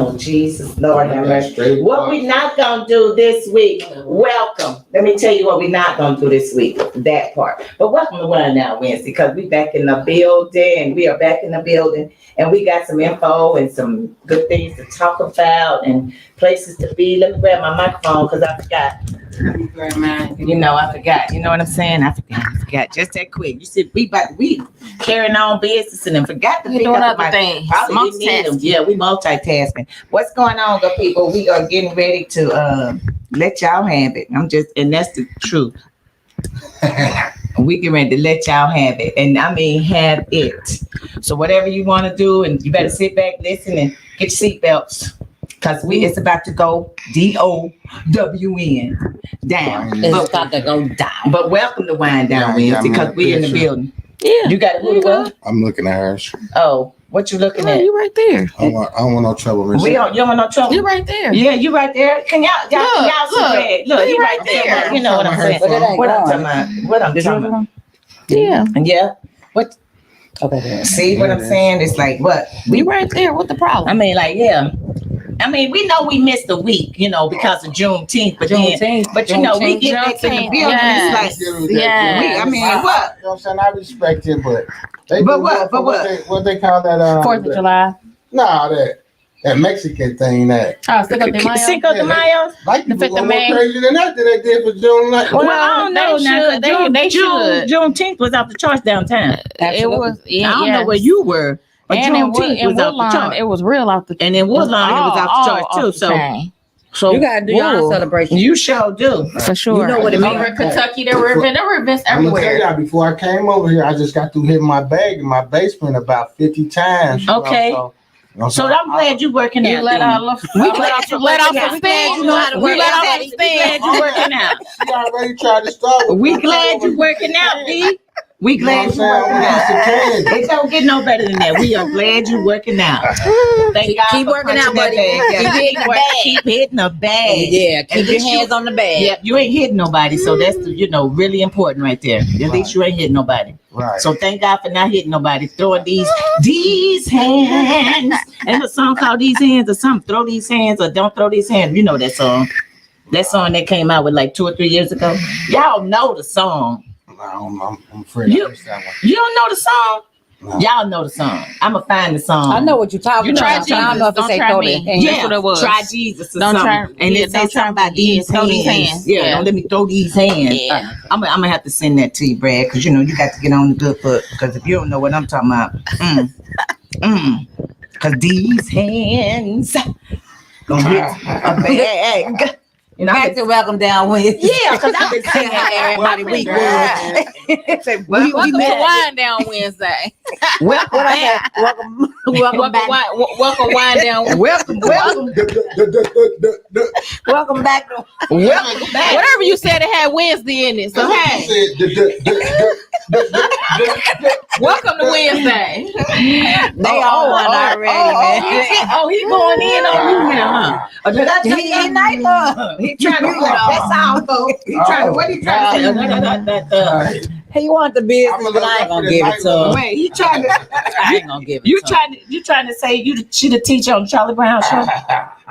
Oh, Jesus, Lord have mercy. What we not gonna do this week, welcome. Let me tell you what we not gonna do this week, that part. But welcome to Wind Down Wednesday, because we back in the building. We are back in the building, and we got some info and some good things to talk about and places to be. Let me grab my microphone, because I forgot. You know, I forgot. You know what I'm saying? I forgot. Just that quick. You said we carrying on business and then forgot to pick up my things. Probably didn't need them. Yeah, we multitasking. What's going on, good people? We are getting ready to let y'all have it. And that's the truth. We get ready to let y'all have it. And I mean have it. So whatever you want to do, and you better sit back, listen, and get your seatbelts. Because it's about to go DOWN down. It's about to go down. But welcome to Wind Down Wednesday, because we in the building. Yeah. You got it, who what? I'm looking at hers. Oh, what you looking at? You right there. I don't want no trouble. You don't want no trouble? You right there. Yeah, you right there. Can y'all see Look, he right there. You know what I'm saying? What I'm talking about? What I'm talking about? Yeah. Yeah. What? Okay. See what I'm saying? It's like, what? We right there. What the problem? I mean, like, yeah. I mean, we know we missed a week, you know, because of Juneteenth, but you know, we get back in the building. Yes. It's like, I mean, what? You know what I'm saying? I respect it, but what they call that? 4th of July. Nah, that Mexican thing. That Cinco de Mayo. Like the 5th of May. Crazier than that they did for June. Well, I don't know now. They should. Juneteenth was off the charts downtown. It was. I don't know where you were. And in Woodlawn, it was real off the charts. And in Woodlawn, it was off the charts too. So you gotta do your celebration. You sure do. For sure. You know what it means. Over in Kentucky, there were events everywhere. I'm gonna tell y'all, before I came over here, I just got through hitting my bag in my basement about 50 times. Okay. So I'm glad you're working out. You let off some steam. You know how to work out. We glad you're working out. She already tried to start. We glad you're working out, D. We glad you're working out. It don't get no better than that. We are glad you're working out. Thank God. Keep working out, buddy. Keep hitting the bag. Yeah, keep your hands on the bag. Yeah, you ain't hitting nobody, so that's really important right there. At least you ain't hitting nobody. Right. So thank God for not hitting nobody. Throwing these hands. And a song called These Hands or something. Throw these hands or don't throw these hands. You know that song. That song that came out with like 2 or 3 years ago. Y'all know the song. I'm afraid I missed that one. You don't know the song? No. Y'all know the song. I'ma find the song. I know what you're talking about. Try Jesus. I don't know if Don't say try me. yeah, that's what it was. Try Jesus or don't something. Try, and it says something about these hands. Yeah, don't let me throw these hands. Yeah. I'm gonna have to send that to you, Brad, because you know you got to get on the good foot. Because if you don't know what I'm talking about, because these hands gonna hit a bag. You know, back to Welcome Down Wednesday. Yeah, because I've been singing everybody week. Welcome to Wind Down Wednesday. Welcome back. Welcome Wind Down. Welcome back. Welcome back. Whatever you said, it had Wednesday in it. So hey, welcome to Wednesday. They all won already, man. He going in on you now, huh? He trying to that's all, folks. He trying to what he trying to say? He want the business, but I ain't gonna give it to him. Wait, he trying to. I ain't gonna give it. You trying to say she the teacher on Charlie Brown show?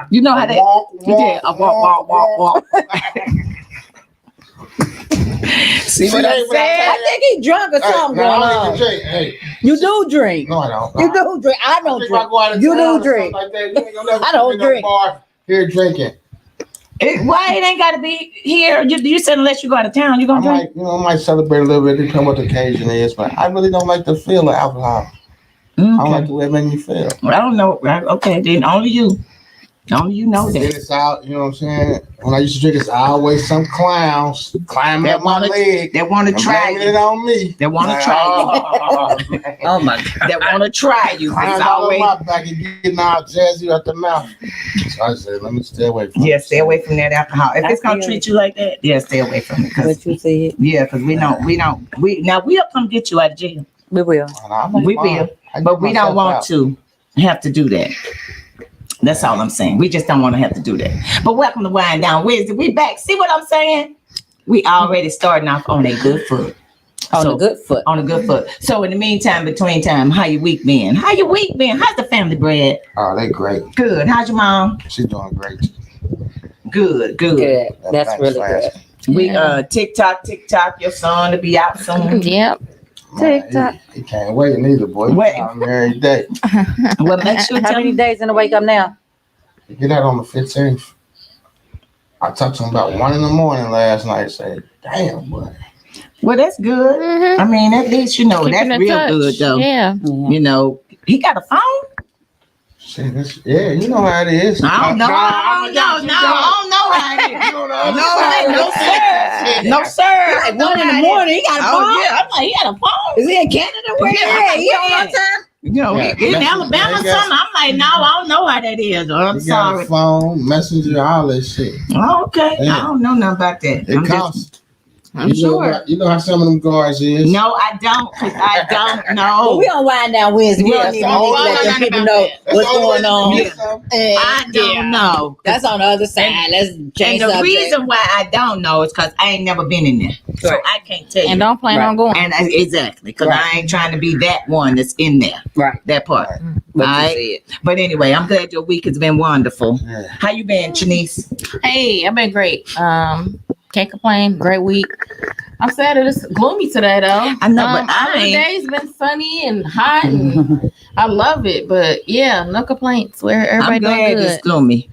You know how they did a walk. See what I'm saying? I think he drunk or something going on. Hey. You do drink. No, I don't. You do drink. I don't drink. You do drink. I don't drink. Here drinking. Why it ain't got to be here? You said unless you go out of town, you gonna drink? I might celebrate a little bit, depending what the occasion is, but I really don't like the feel of alcohol. Okay. I don't like the way it makes me feel. Well, I don't know. Okay, then only you know that. It's out, you know what I'm saying? When I used to drink, it's always some clowns climbing up my leg. They want to try it on me. They want to try you. Oh my God. They want to try you. It's always my back and getting all jazzy at the mouth. So I said, let me stay away from it. Yeah, stay away from that alcohol. If it's gonna treat you like that, yeah, stay away from it. What you said? Yeah, because we'll come get you out of jail. We will. We will. But we don't want to have to do that. That's all I'm saying. We just don't want to have to do that. But welcome to Wind Down Wednesday. We back. See what I'm saying? We already starting off on a good foot. On So- the good foot. On a good foot. So in the meantime, between time, how your week been? How your week been? How's the family, Brad? Oh, they great. Good. How's your mom? She's doing great. Good. Good. That's Thanks really for good. asking. We TikTok, your son to be out soon. Yep. Man, TikTok. He can't wait neither, boy. Wait. I'm every day. Well, make sure How many days in the wake up now? Get out on the 15th. I talked to him about 1 a.m. last night. Say, damn, boy. Well, that's good. Mhm. I mean, at least you know Keeping that's in real touch. good though. Yeah. You know, he got a phone. Shit, yeah, you know how it is. I don't know. I don't know how it is. You don't know. No, sir. No, sir. At 1 in the morning, he got a phone. Oh yeah, I'm like, he got a phone. Is he in Canada? Where Yeah, he on yeah. our time? You know, Yeah, in messenger, Alabama or they got- something. I'm like, no, I don't know how that is. I'm You got sorry. a phone, messenger, all that shit. Oh, okay. Yeah. I don't know nothing about that. It I'm just- costs. I'm you know sure. what- you know how some of them guards is. No, I don't. 'Cause I don't Well, know. we on Wind Down Wednesday. We Yeah, don't even so- need to let them people know That's what's the only way going you on. can get some. And, I don't know. That's on the other side. Let's change And the subject. reason why I don't know is because I ain't never been in there, so Right. I can't tell you. And don't plan on going. And exactly, because Right. I ain't trying to be that one that's in there. Right. That part. Right. What you Alright. But anyway, I'm glad your week has been wonderful. Yeah. How you been, Janice? Hey, I've been great. Can't complain. Great week. I'm sad it's gloomy today though. I know, but I all the ain't- days been sunny and hot, and I love it. But yeah, no complaints. Where everybody I'm doing glad good. it's gloomy.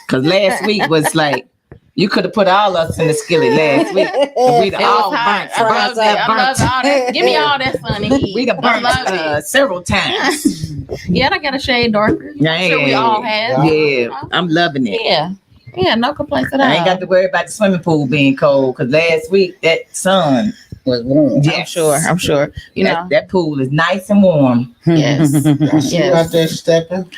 Because last week was like, you could have put all us in the skillet last week. We'd It all was hot. burnt. I love it. I love all that. Give me all that sunny heat. We'd have I burnt love it. several times. Yeah, I got a shade darker. Yeah, Sure, we all have. Yeah, I'm loving it. Yeah, no complaints at all. I ain't got to worry about the swimming pool being cold because last week that sun, Was warm. yes. I'm sure. You know, that pool is nice and warm. yes. I see you Yes. out there stepping.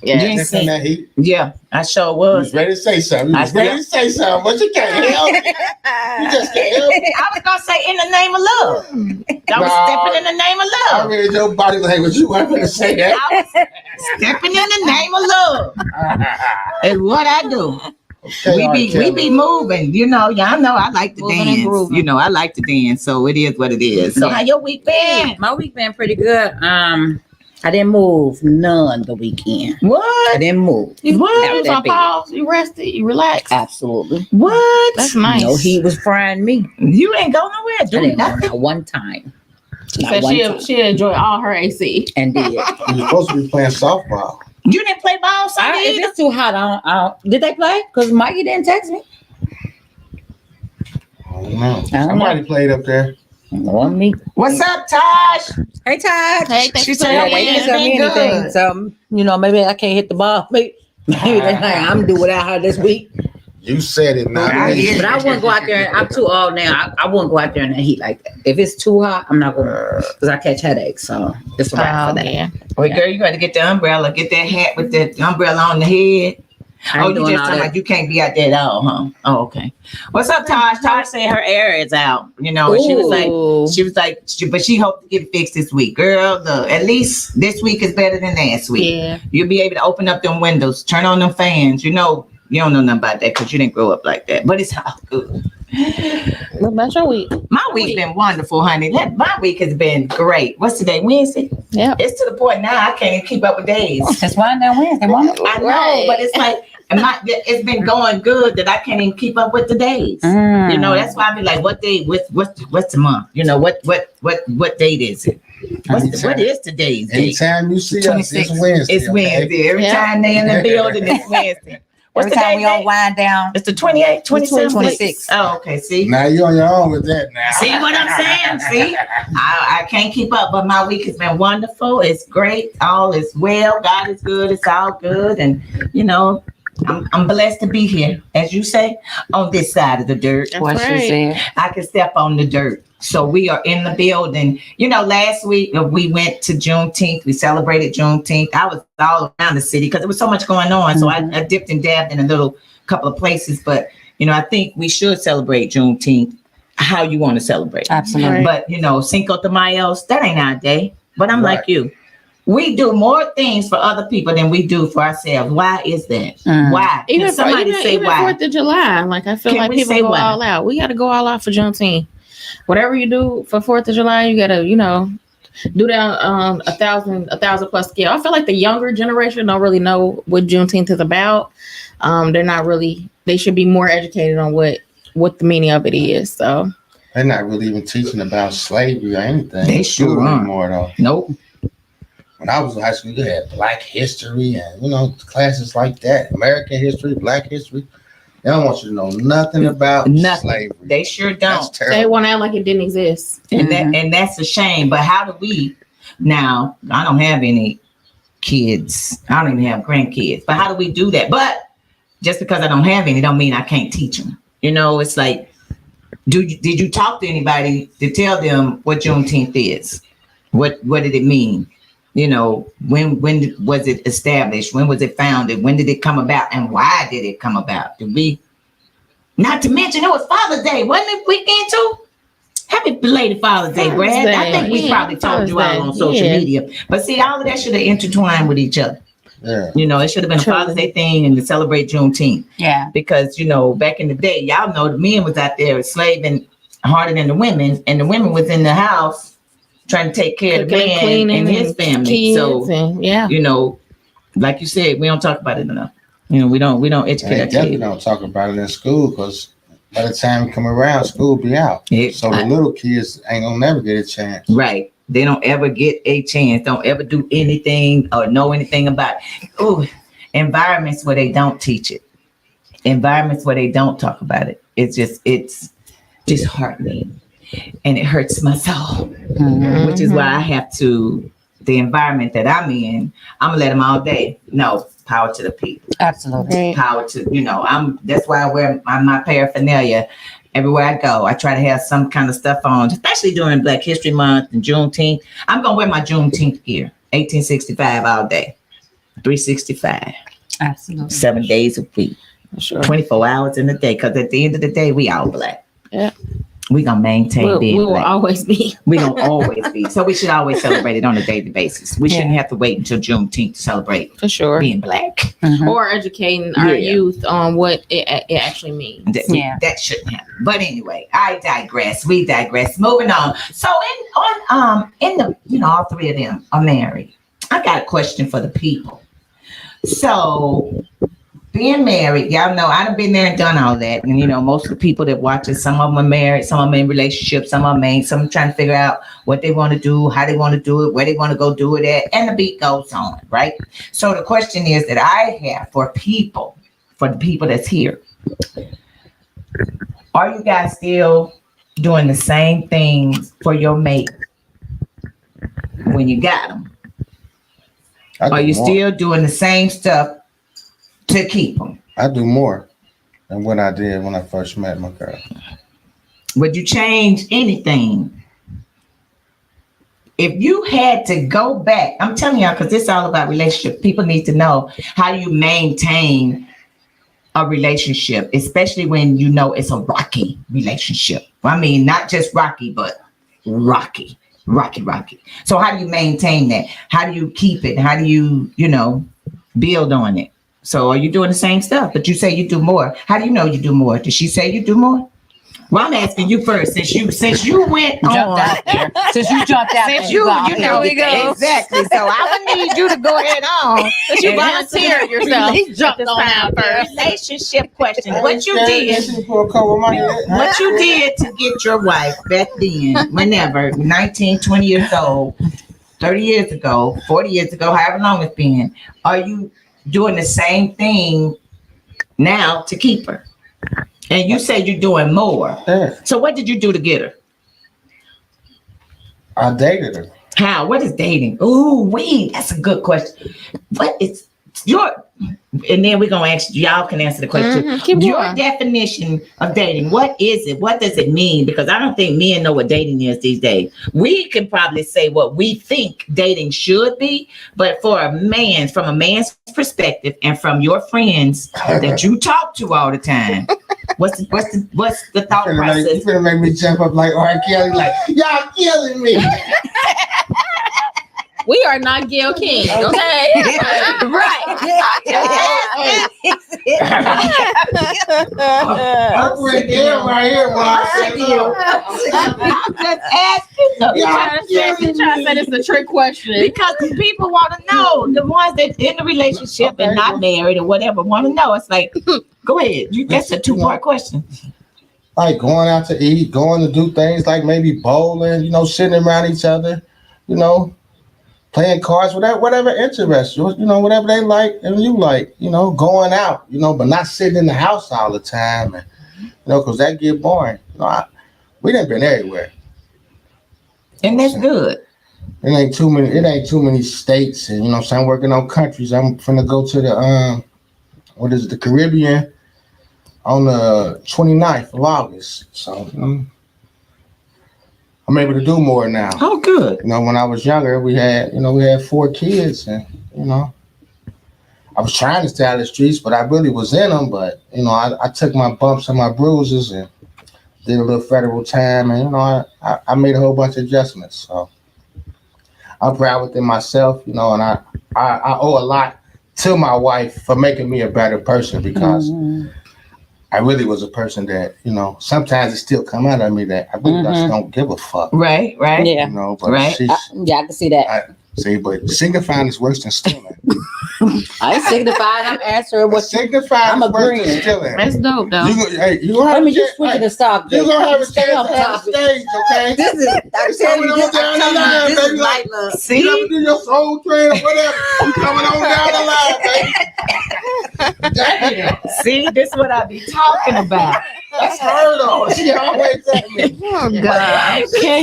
You Yes. ain't Stepping seen- that heat. Yeah, I sure You was. was ready to say something. You I was ready to say something, but you can't help it. You just can't help it. I was gonna say in the name of love. I was No. stepping in the name of I love. read your body language. You weren't going to say that. I was stepping in the name of love. It's what I do. Okay, We be moving, you know. Y'all know I like to Moving and dance. grooving. You know, I like to dance, so it is what it is. So Yeah. how your week been? My week been pretty good. I didn't move none the weekend. I What? didn't move. You What? was That on big. pause. You rested. You relaxed. Absolutely. What? That's nice. No, he was frying me. You ain't go nowhere. I Do didn't go nothing. not one time. She Not said one she'll time. she'll enjoy all her AC. And did. You were supposed to be playing softball. You didn't play ball Sunday If either? it's too hot, I don't. Did they play? Because Mikey didn't text me. I don't know. know. Somebody played up there. On me. What's up, Taj? Hey, Todd. Hey, thanks She for said, Yeah, tuning they yeah, didn't in. tell me been anything. good. So, maybe I can't hit the ball. Maybe they think I'm do without her this week. You said it, not I me. hear But I wouldn't go out there. I'm too old now. I wouldn't go out there in the heat like that. If it's too hot, I'm not going to because I catch headaches. So it's a wrap for that. Yeah. Well, girl, you got to get the umbrella. Get that hat with the umbrella on the head. I Oh, ain't you doing just all talking that. about you can't be out there at all, huh? Oh, okay. What's up, Taj? Taj said her air is out. You know, and she was like, but she hoped to get it fixed this week. Girl, at least this week is better than last week. Yeah. You'll be able to open up them windows, turn on them fans. You know, you don't know nothing about that because you didn't grow up like that. But it's all good. What about your week? My week's been wonderful, honey. My week has been great. What's today? Wednesday? Yeah. It's to the point now I can't even keep up with days. That's why now Wednesday, Mama. I know, Right. but it's like it's been going good that I can't even keep up with the days. You know, that's why I be like, what day? What's the month? You know, what date is it? What is today's date? Anytime you see us, 26. it's Wednesday. It's Wednesday. Every Yeah. time they in the building, it's Wednesday. What's Every the time date? we all wind down. It's the 28th, 27th? 26. Oh, okay. See? Now you're on your own with that now. See what I'm saying? See? I can't keep up, but my week has been wonderful. It's great. All is well. God is good. It's all good. And, you know, I'm blessed to be here, as you say, on this side of the dirt. That's What she right. said. I can step on the dirt. So we are in the building. You know, last week we went to Juneteenth. We celebrated Juneteenth. I was all around the city because there was so much going on. So I dipped and dabbed in a couple of places. But, you know, I think we should celebrate Juneteenth how you want to celebrate. Absolutely. Right. But, you know, Cinco de Mayo, that ain't our day. But I'm Right. like you. We do more things for other people than we do for ourselves. Why is that? Mm. Why? Can Even somebody say even why? 4th of July, like I feel Can like we people say go why? all out. We got to go all out for Juneteenth. whatever you do for 4th of July, you gotta, do that on 1,000 plus scale. I feel like the younger generation don't really know what Juneteenth is about. They're not really. They should be more educated on what the meaning of it is. So They're not really even teaching about slavery or anything. They in school sure aren't. anymore though. Nope. When I was in high school, you had Black history and classes like that, American history, Black history. They don't want you to know nothing about slavery. They sure That's don't. terrible. they want to act like it didn't exist. And that's a shame. But how do we now? I don't have any kids. I don't even have grandkids. But how do we do that? But just because I don't have any, don't mean I can't teach them. It's like, did you talk to anybody to tell them what Juneteenth is? What did it mean? When was it established? When was it founded? When did it come about? And why did it come about? Not to mention it was Father's Day, wasn't it weekend too? Happy belated Father's Day, Brad. I think we probably told you all on social media. But see, all of that should have intertwined with each other. Yeah. It should have been a Father's Day thing and to celebrate Juneteenth. Yeah. Because, back in the day, y'all know the men was out there slaving harder than the women, and the women was in the house trying to take care of the man and his family. So, like you said, we don't talk about it enough. We don't educate our Definitely kids. don't talk about it in school because by the time we come around, school be out. So the little kids ain't gonna never get a chance. Right. They don't ever get a chance, don't ever do anything or know anything about it. Oh, environments where they don't teach it. Environments where they don't talk about it. It's disheartening. And it hurts my soul, which is why I have to, the environment that I'm in, I'm gonna let them all day. No, power to the people. Absolutely. Power to, that's why I wear my paraphernalia everywhere I go. I try to have some kind of stuff on, especially during Black History Month and Juneteenth. I'm gonna wear my Juneteenth gear, 1865 all day, 365. Absolutely. 7 days a week, Sure. 24 hours in a day, because at the end of the day, we all Black. Yeah. We gonna maintain being we will Black. always be. We gonna always be. So we should always celebrate it on a daily basis. We shouldn't have to wait until Juneteenth to celebrate For sure. being Black. Or educating our youth on what it actually means. That shouldn't happen. But anyway, I digress. We digress. Moving on. So in the all three of them are married. I got a question for the people. So being married, y'all know I done been there and done all that. And most of the people that watch it, some of them are married, some of them in relationships, some of them ain't, some trying to figure out what they want to do, how they want to do it, where they want to go do it at, and the beat goes on, right? So the question is that I have for the people that's here, are you guys still doing the same things for your mate when you got them? Are you still doing the same stuff to keep them? I do more than what I did when I first met my girl. Would you change anything? If you had to go back, I'm telling y'all, because it's all about relationship. People need to know how you maintain a relationship, especially when it's a rocky relationship. I mean, not just rocky, but rocky. So how do you maintain that? How do you keep it? How do you, build on it? So are you doing the same stuff? But you say you do more. How do you know you do more? Did she say you do more? Well, I'm asking you first, since you went on. Since you jumped out. Since you know exactly. So I would need you to go ahead on. Since you volunteered yourself. He jumped on out first. Relationship question. What you did to get your wife back then, whenever, 19, 20 years old, 30 years ago, 40 years ago, however long it's been, are you doing the same thing now to keep her? And you say you're doing more. Yeah. So what did you do to get her? I dated her. How? What is dating? Ooh, that's a good question. What is and then we're going to ask, y'all can answer the question. Your definition of dating, what is it? What does it mean? Because I don't think men know what dating is these days. We can probably say what we think dating should be, but from a man's perspective and from your friends that you talk to all the time, what's the thought process? You're gonna make me jump up like R. Kelly, like, y'all killing me. We are not Gayle King, okay? Right. I'm with him right here, bro. I'm just asking. You trying to say this is a trick question. Because people want to know. The ones that in the relationship and not married or whatever want to know. It's like, go ahead. That's a 2-part question. Like going out to eat, going to do things like maybe bowling, sitting around each other, playing cards, whatever interests you, whatever they like and you like, going out, but not sitting in the house all the time, and because that get boring. We done been everywhere, and that's good. It ain't too many states, and I'm working on countries. I'm finna go to the the Caribbean on the 29th of August. So I'm able to do more now. Oh, good. When I was younger, we had 4 kids, and I was trying to stay out of the streets, but I really was in them. But I took my bumps and my bruises and did a little federal time, and I made a whole bunch of adjustments. So I'm proud within myself, and I owe a lot to my wife for making me a better person, because I really was a person that, sometimes it still come out of me that I really just don't give a fuck. Right. Yeah. But Right. Yeah, I can see that. But signifying is worse than stealing. I ain't signifying. I'm answering what Signifying I'm is worse agreeing. than stealing. That's dope though. You gonna I have mean, a you chance- switching the subject. You're gonna have a Stay chance on to have a topic. stage, okay? This is, I'm telling you, coming on down the line, this baby. is light love. You See? ever do your soul train or whatever? You coming on down the line, baby. Damn. See, this is what I be talking about. That's her though. She always at me. Oh God. Okay.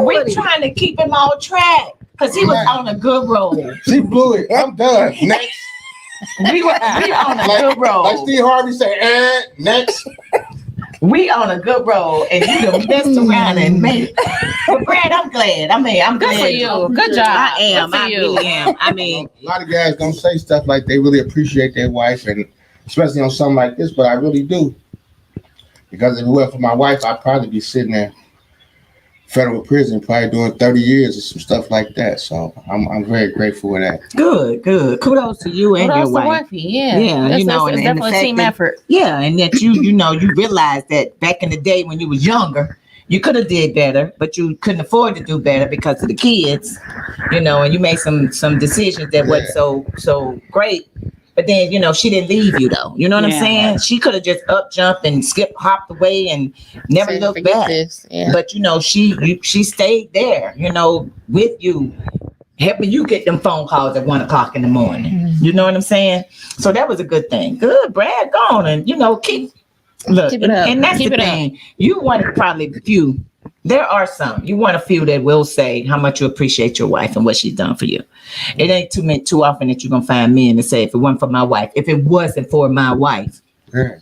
We trying to keep him on track because he was on a good roll. She blew it. I'm done. Next. We on a Like, good roll. like Steve Harvey said, next. We on a good roll, and you done messed around and made. But Brad, I'm glad. I'm Good glad for you. Good job. I am. Good for I you. really am. I mean, A lot of guys don't say stuff like they really appreciate their wife, and especially on something like this, but I really do. Because if it weren't for my wife, I'd probably be sitting there federal prison, probably doing 30 years or some stuff like that. So I'm very grateful for that. good. Kudos to you and Kudos your to wife. wifey. Yeah. Yeah, That's, you know, it's and the definitely a fact team that- effort. Yeah, and that you realized that back in the day when you was younger, you could have did better, but you couldn't afford to do better because of the kids, and you made some decisions that wasn't so great. But then, she didn't leave you though. You know what I'm Yeah. saying? She could have just up jumped and hopped away and never Say, looked forget back. this. Yeah. But she stayed there, with you, helping you get them phone calls at 1:00 in the morning. You know what I'm saying? So that was a good thing. Good, Brad, go on and keep Keep it up. and that's Keep the it up. thing. You want probably a few. There are some. You want a few that will say how much you appreciate your wife and what she's done for you. It ain't too often that you're gonna find men to say, if it wasn't for my wife, if it wasn't for my wife. Yeah.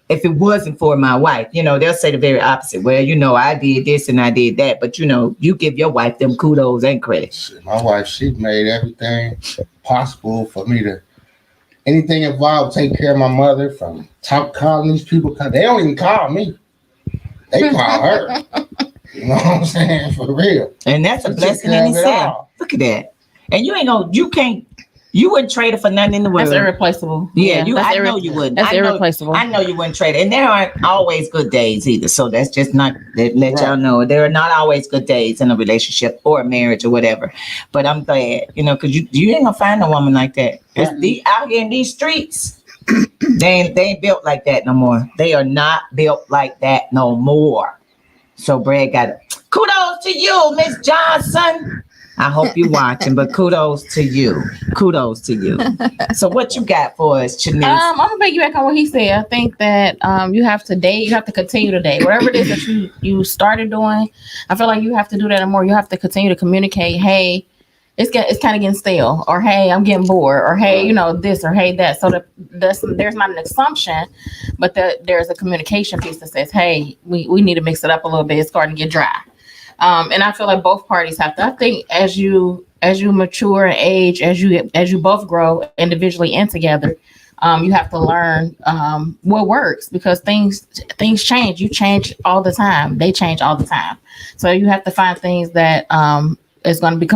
If it wasn't for my wife, they'll say the very opposite. Well, I did this and I did that, but you give your wife them kudos and credit. My wife, she made everything possible for me to, anything involved, take care of my mother, from calling these people. They don't even call me. They call her. You know what I'm saying? For real. And that's a She blessing took care in of it itself. all. Look at that. And you wouldn't trade it for nothing in the world. That's irreplaceable. Yeah, that's I know you wouldn't. That's I know, irreplaceable. I know you wouldn't trade it. And there aren't always good days either. So that's just not, let y'all know, there are not always good days in a relationship or a marriage or whatever. But I'm glad, because you ain't gonna find a woman like that. Out here in these streets, they ain't built like that no more. They are not built like that no more. So Brad got it. Kudos to you, Miss Johnson. I hope you're watching, but kudos to you. Kudos to you. So what you got for us, Chanice? I'm gonna piggyback on what he said. I think that you have to date, you have to continue to date. Whatever it is that you started doing, I feel like you have to do that and more. You have to continue to communicate, hey, it's kind of getting stale, or hey, I'm getting bored, or hey, this, or hey, that. So there's not an assumption, but there's a communication piece that says, hey, we need to mix it up a little bit. It's starting to get dry. And I feel like both parties have to. I think as you mature and age, as you both grow individually and together, you have to learn what works, because things change. You change all the time. They change all the time. So you have to find things that is going to be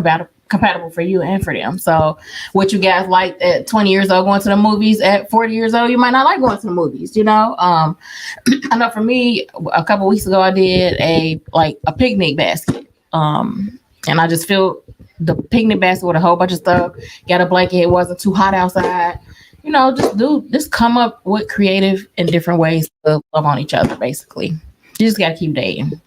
compatible for you and for them. So what you guys like at 20 years old going to the movies, at 40 years old, you might not like going to the movies, you know? I know for me, a couple weeks ago, I did a picnic basket. And I just filled the picnic basket with a whole bunch of stuff, got a blanket. It wasn't too hot outside. You know, just come up with creative and different ways to love on each other, basically. You just got to keep dating.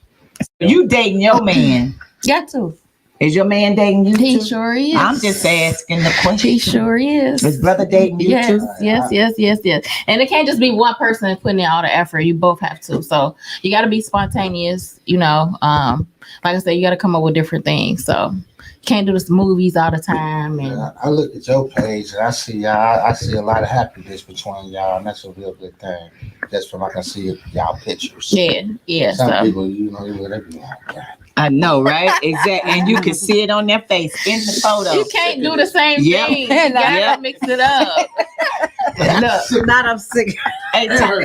You dating your man. Got to. Is your man dating you He too? sure is. I'm just asking the question. He sure is. Is brother dating you Yes, too? yes. And it can't just be one person putting in all the effort. You both have to. So you got to be spontaneous. You know, like I said, you got to come up with different things. So you can't do this movies all the time. And I look at your page and I see y'all. I see a lot of happiness between y'all, and that's a real good thing. Just from I can see y'all pictures. yeah. Some So people, you know, they be like, "God." I know, right? Exactly. And you can see it on their face in the photo. you can't do the same Yep. thing. You gotta Yep. mix it up. Look, Not I'm sick. hey, Tar,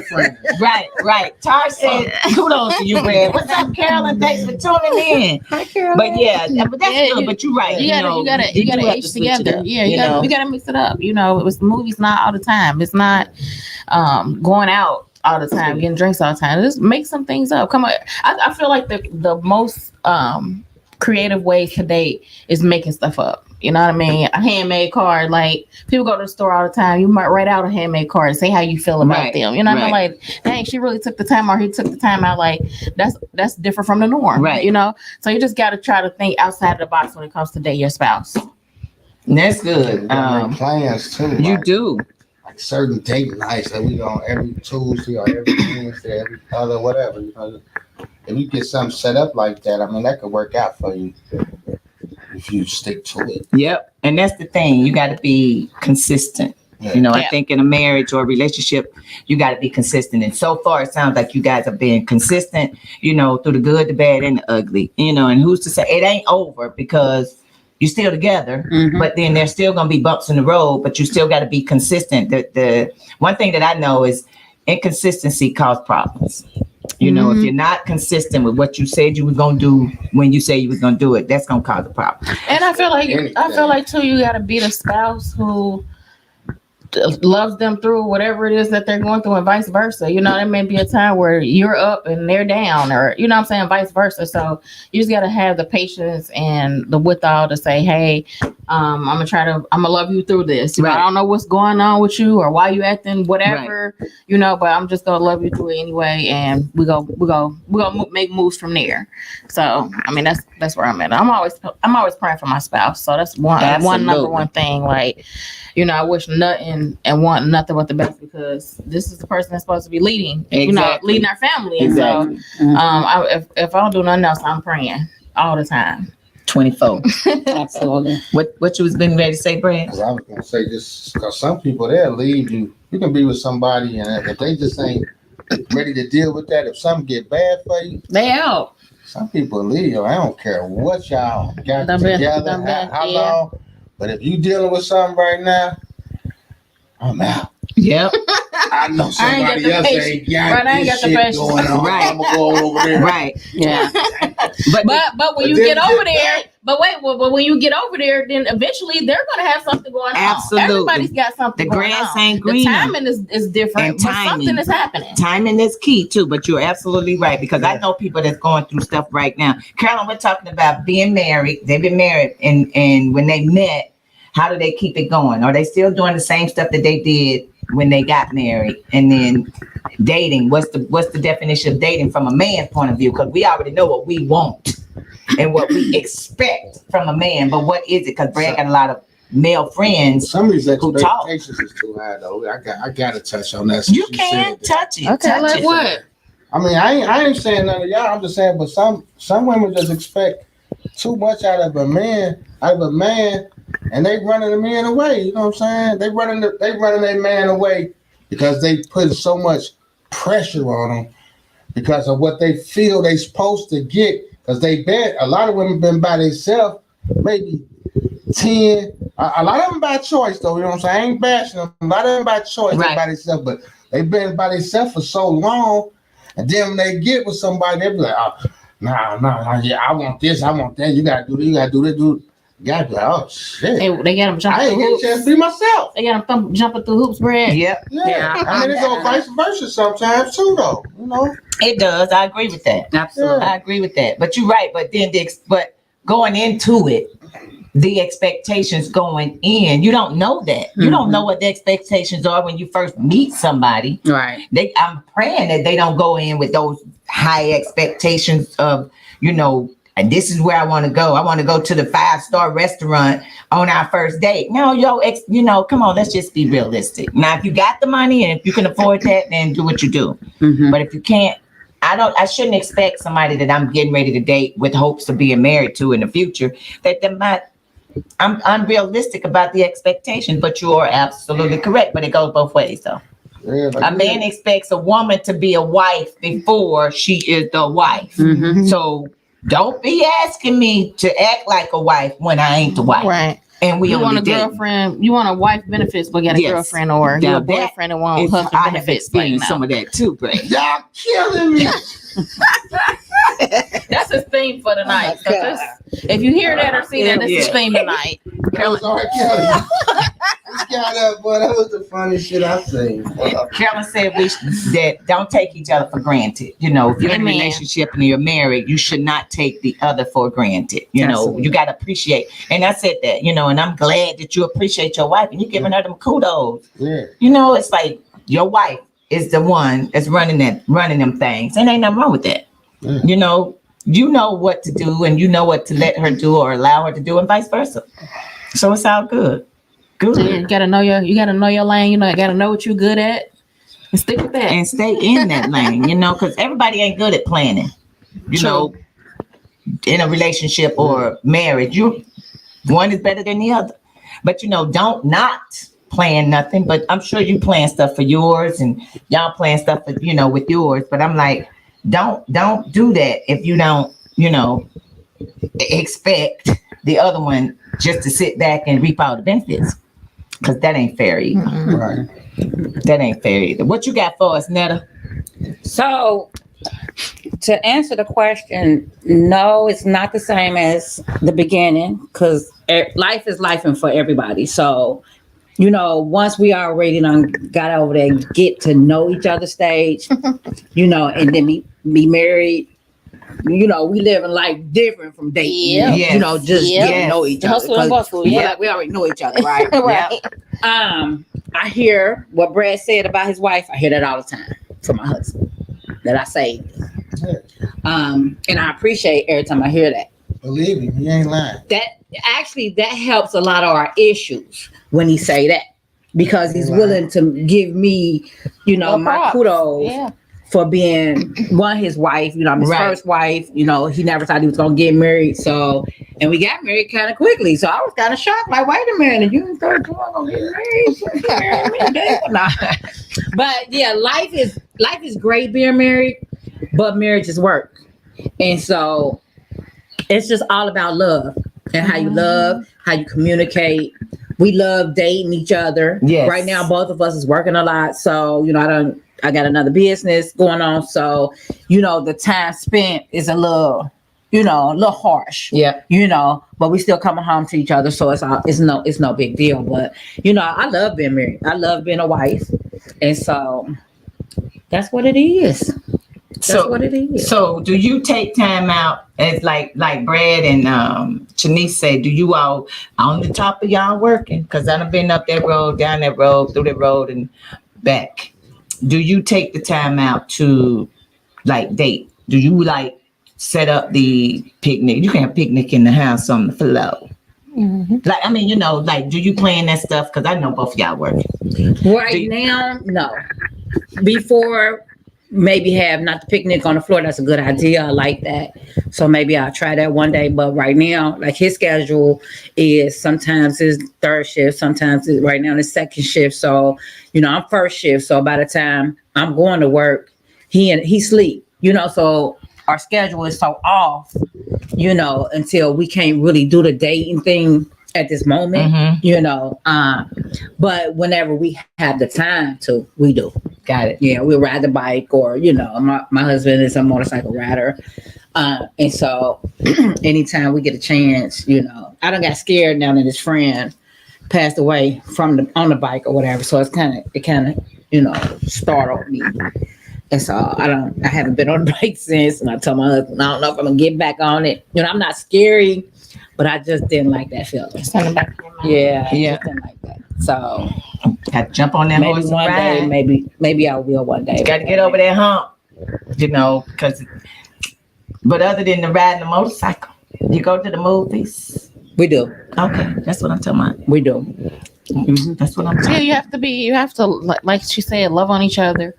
right. Tar said, kudos to you, Brad. What's up, Carolyn? Thanks for tuning in. Hi, Carol. But yeah, but that's Yeah, good. But you're right. You gotta do have age to switch it together. up, Yeah, you know? we gotta mix it up. You know, it was movies not all the time. It's not going out all the time, getting drinks all the time. Just make some things up. Come on. I feel like the most creative way to date is making stuff up. You know what I mean? A handmade card. Like people go to the store all the time. You might write out a handmade card and say how you feel about Right, them. You know what I mean? right. Like, dang, she really took the time, or he took the time out. Like that's different from the norm. Right. You know? So you just gotta try to think outside of the box when it comes to date your spouse. That's You good. gotta make plans too. You like, do. like certain date nights that we on every Tuesday or every Wednesday, every other whatever. You know, if you get something set up like that, I mean, that could work out for you if you stick to it. Yep. And that's the thing. You got to be consistent. Yeah. You know, I Yeah. think in a marriage or a relationship, you got to be consistent. And so far, it sounds like you guys have been consistent, you know, through the good, the bad, and the ugly, you know, and who's to say it ain't over because you're still together, Mhm. but then there's still going to be bumps in the road, but you still got to be consistent. The one thing that I know is inconsistency causes problems. You know, if you're not consistent with what you said you were going to do when you say you was going to do it, that's going to cause a problem. And I feel like too, you gotta be the spouse who loves them through whatever it is that they're going through, and vice versa. You know, there may be a time where you're up and they're down, or you know what I'm saying, vice versa. So you just gotta have the patience and the withal to say, hey, I'm gonna love you through this. You know, Right. I don't know what's going on with you or why you acting whatever, you know, but I'm just gonna love you through it anyway, and we go make moves from there. So I mean, that's where I'm at. I'm always praying for my spouse. So that's one Absolutely. number one thing. Like, you know, I wish nothing and want nothing but the best, because this is the person that's supposed to be leading, you know, Exactly. leading our family. And Exactly. so, if I don't do nothing else, I'm praying all the time. 24. Absolutely. What you was getting ready to say, Brad? 'Cause I was gonna say this because some people they'll leave you. You can be with somebody, and if they just ain't ready to deal with that, if something get bad for you, They out. some people leave you. I don't care what y'all got Done been- together, done been, how yeah. long. But if you dealing with something right now, I'm out. Yep. I know I ain't got somebody the else patience. ain't got Right, I ain't this got the shit patience. going on. Right. I'm gonna go over there. Right. Yeah. But But when But you then get over get there, but when you get over there, then eventually they're gonna have something going on. Absolutely. Everybody's got something. the going grass on. ain't The greener. timing is different, And but timing. something is happening. Timing is key too, but you're absolutely right, because I know people that's going through stuff right now. Carolyn, we're talking about being married. They've been married, and when they met, how do they keep it going? Are they still doing the same stuff that they did when they got married? And then dating, what's the definition of dating from a man's point of view? Because we already know what we want and what we expect from a man, but what is it? Because Brad got a lot of male friends. Some of these Who talk? expectations is too high though. I gotta touch on that. since You said can't that. touch it. Okay, touch like it. what? I mean, I ain't saying none of y'all. I'm just saying, but some women just expect too much out of a man, and they running the man away. You know what I'm saying? They running their man away because they put so much pressure on them because of what they feel they supposed to get. Because they bet a lot of women been by themselves, maybe 10. A lot of them by choice though. You know what I'm saying? I ain't bashing them. A lot of them by choice, Right. they by themselves, but they been by themselves for so long. And then when they get with somebody, they be like, oh, nah, yeah, I want this, I want that. You gotta do this, Yeah, oh shit. They got them I jumping ain't through get a hoops. chance to be myself. They got them jumping through hoops, Brad. Yep, Yeah. Yeah, I mean, it go vice versa sometimes too, though. You know. it does. I agree with that. absolutely. I agree with that. But you're right. But then, but going into it, the expectations going in, you don't know that. You don't know what the expectations are when you first meet somebody. Right. I'm praying that they don't go in with those high expectations of, and this is where I want to go. I want to go to the 5-star restaurant on our first date. No, come on, let's just be realistic. Now, if you got the money and if you can afford that, then do what you do. Mhm. But if you can't, I shouldn't expect somebody that I'm getting ready to date with hopes of being married to in the future I'm unrealistic about the expectation, but you are absolutely correct. But it goes both ways, though. Yeah, A man expects a woman to be a wife before she is the wife. Mhm. So don't be asking me to act like a wife when I ain't the wife. Right. And we You only want a dating. girlfriend, you want a wife benefits, but got a Yes. girlfriend, or you Now a boyfriend and want husband I have benefits. Like, experienced no. some of that too, Brad. Y'all killing me. That's his theme for tonight. So God. if you hear that or see that, that's his Yeah. theme tonight. That was R. Kelly. This guy, that boy, that was the funniest shit I've seen. Carolyn said that don't take each other for granted. If you're in a Amen. relationship and you're married, you should not take the other for granted. Absolutely. You got to appreciate. And I said that, and I'm glad that you appreciate your wife and you're giving her them kudos. Yeah. It's like your wife is the one that's running them things. And ain't nothing wrong with that. Yeah. You know what to do and you know what to let her do or allow her to do and vice versa. So it's all good. Good. So you gotta know your lane. You gotta know what you're good at and stick with that. And stay in that lane, because everybody ain't good at planning. In a relationship or marriage, one is better than the other. But don't not plan nothing. But I'm sure you plan stuff for yours, and y'all plan stuff for with yours. But I'm like, don't do that if you don't expect the other one just to sit back and reap all the benefits, because that ain't fair either. Right. That ain't fair either. What you got for us, Netta? So, to answer the question, no, it's not the same as the beginning, because life is life and for everybody. So, once we already got over there, get to know each other stage, and then be married, we living life different from dating. Yeah. Yes. Just Yeah. getting to know each other. Hustle and 'Cause bustle, we yeah. we already know each other, right? Right. I hear what Brad said about his wife. I hear that all the time from my husband, that I say. And I appreciate every time I hear that. Believe me, he ain't lying. That helps a lot of our issues when he say that, because he's Right. willing to give me, No my props. kudos Yeah. for being his wife. I'm his Right. first wife. He never thought he was gonna get married. So, and we got married kind of quickly. So I was kind of shocked. Like, wait a minute, you and third gonna get married? Nah. But yeah, life is great being married, but marriage is work, and so it's just all about love and how you love, how you communicate. We love dating each other. Yes. Right now, both of us is working a lot. So, I got another business going on. So, the time spent is a little harsh. Yeah. But we still coming home to each other. So it's no big deal. But, I love being married. I love being a wife. And so that's what it is. That's what it is. So do you take time out, as like Brad and Shanice said, do you all on the top of y'all working? Because I've been up that road, down that road, through that road and back. Do you take the time out to date? Do you set up the picnic? You can have picnic in the house on the floor. Mm-hmm. Do you plan that stuff? Because I know both of y'all working. Right now, no. Before, maybe have not the picnic on the floor. That's a good idea. I like that. So maybe I'll try that one day. But right now, his schedule is sometimes it's third shift, sometimes right now it's second shift. So, I'm first shift. So by the time I'm going to work, he sleep. So our schedule is so off, until we can't really do the dating thing at this moment, Mm-hmm. but whenever we have the time to, we do. Got it. Yeah, we'll ride the bike, or my husband is a motorcycle rider, and so anytime we get a chance, I done got scared now that his friend passed away on the bike or whatever. So it kind of startled me, and so I haven't been on the bike since. And I told my husband, I don't know if I'm gonna get back on it. I'm not scary, but I just didn't like that feeling. Send it back to your mind. Yeah, Yeah. I just didn't like that. So Got to jump on that maybe horse and one day, ride. maybe I will one day. Got to get over that hump, because. But other than the riding the motorcycle, you go to the movies. We do. Okay, that's what I'm talking about. We do. That's what I'm Yeah, talking you have to, like she said, love on each other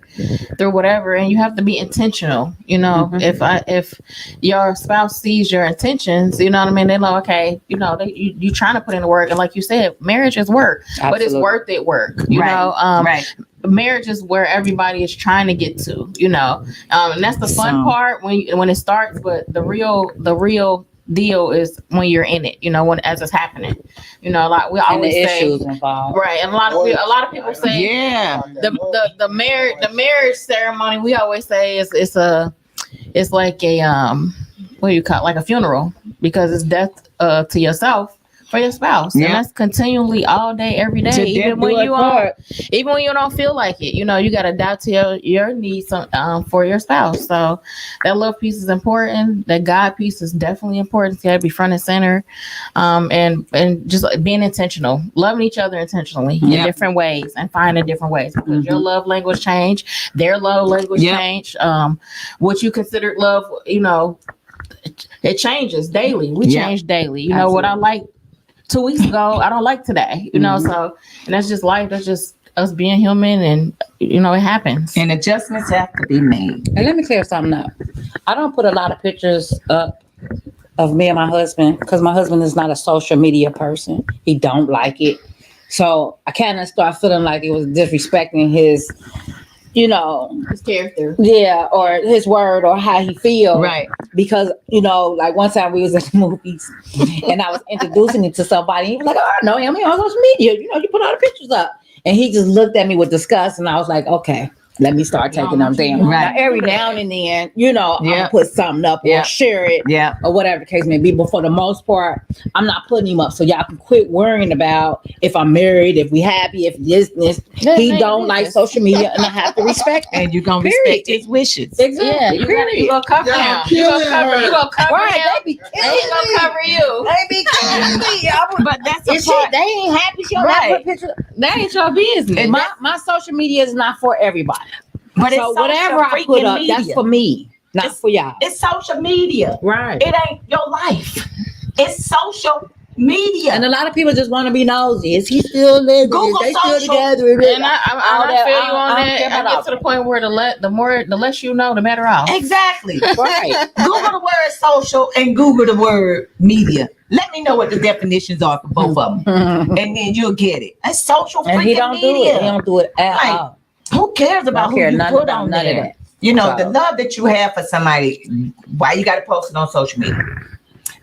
through whatever, and you have to be intentional. If your spouse sees your intentions, you know what I mean. They're like, okay, you trying to put in the work, and like you said, marriage is work, but it's Absolutely. worth it work. Right. Marriage is where everybody is trying to get to. And that's the fun So- part when it starts, but the real deal is when you're in it. As it's happening. Like we And always the say. issues involved. Right, and a lot of people say Yeah. the marriage ceremony. We always say it's like a what do you call it? Like a funeral, because it's death to yourself for your spouse, Yeah. and that's continually all day, every day, even when you don't feel like it. You got to adapt to your needs for your spouse. So that love piece is important. That God piece is definitely important. You got to be front and center, and just being intentional, loving each other intentionally in Yep. different ways, and finding different ways, because your love language change, their love language Yep. change. What you consider love, it changes daily. We Yep. change daily. What I like 2 weeks ago, I don't like today. So, and that's just life. That's just us being human, and it happens. And adjustments have to be made. And let me clear something up. I don't put a lot of pictures up of me and my husband, because my husband is not a social media person. He don't like it. So I kind of start feeling like it was disrespecting his, His character. yeah, or his word, or how he feels. Right. Because, like one time we was at the movies and I was introducing him to somebody. He was like, oh, I know him. He on social media. You put all the pictures up. And he just looked at me with disgust. And I was like, okay, let me start taking them down. Right. Now, every now and then, I'm Yeah. gonna put something up Yeah. or share it Yeah. or whatever the case may be. But for the most part, I'm not putting him up. So y'all can quit worrying about if I'm married, if we happy, if this. He don't like social media, and I have to respect him. And you're going to Period. respect his wishes. Exactly. Yeah, you Period. gonna cover Y'all him. You killing gonna cover Right, him. they be And he gonna cover you. They be killing me. But that's If the part. they ain't happy, she don't Right. have a picture. That ain't your business. And My social media is not for everybody. But So whatever I put up, that's for me, not It's- for y'all. It's social media. Right. It ain't your life. It's social media. And a lot of people just want to be nosy. Is he still living? Google Is they still social. together? And I All that, feel you I on don't that. care I about get to the point where the less you know, the better off. Exactly. Right. Google the word social and Google the word media. Let me know what the definitions are for both of them, and then you'll get it. That's social And he freaking don't do media. it. He don't do it at Right. all. Who cares about Don't who care you none put about on none of there? that. You know, the So- love that you have for somebody, why you got to post it on social media?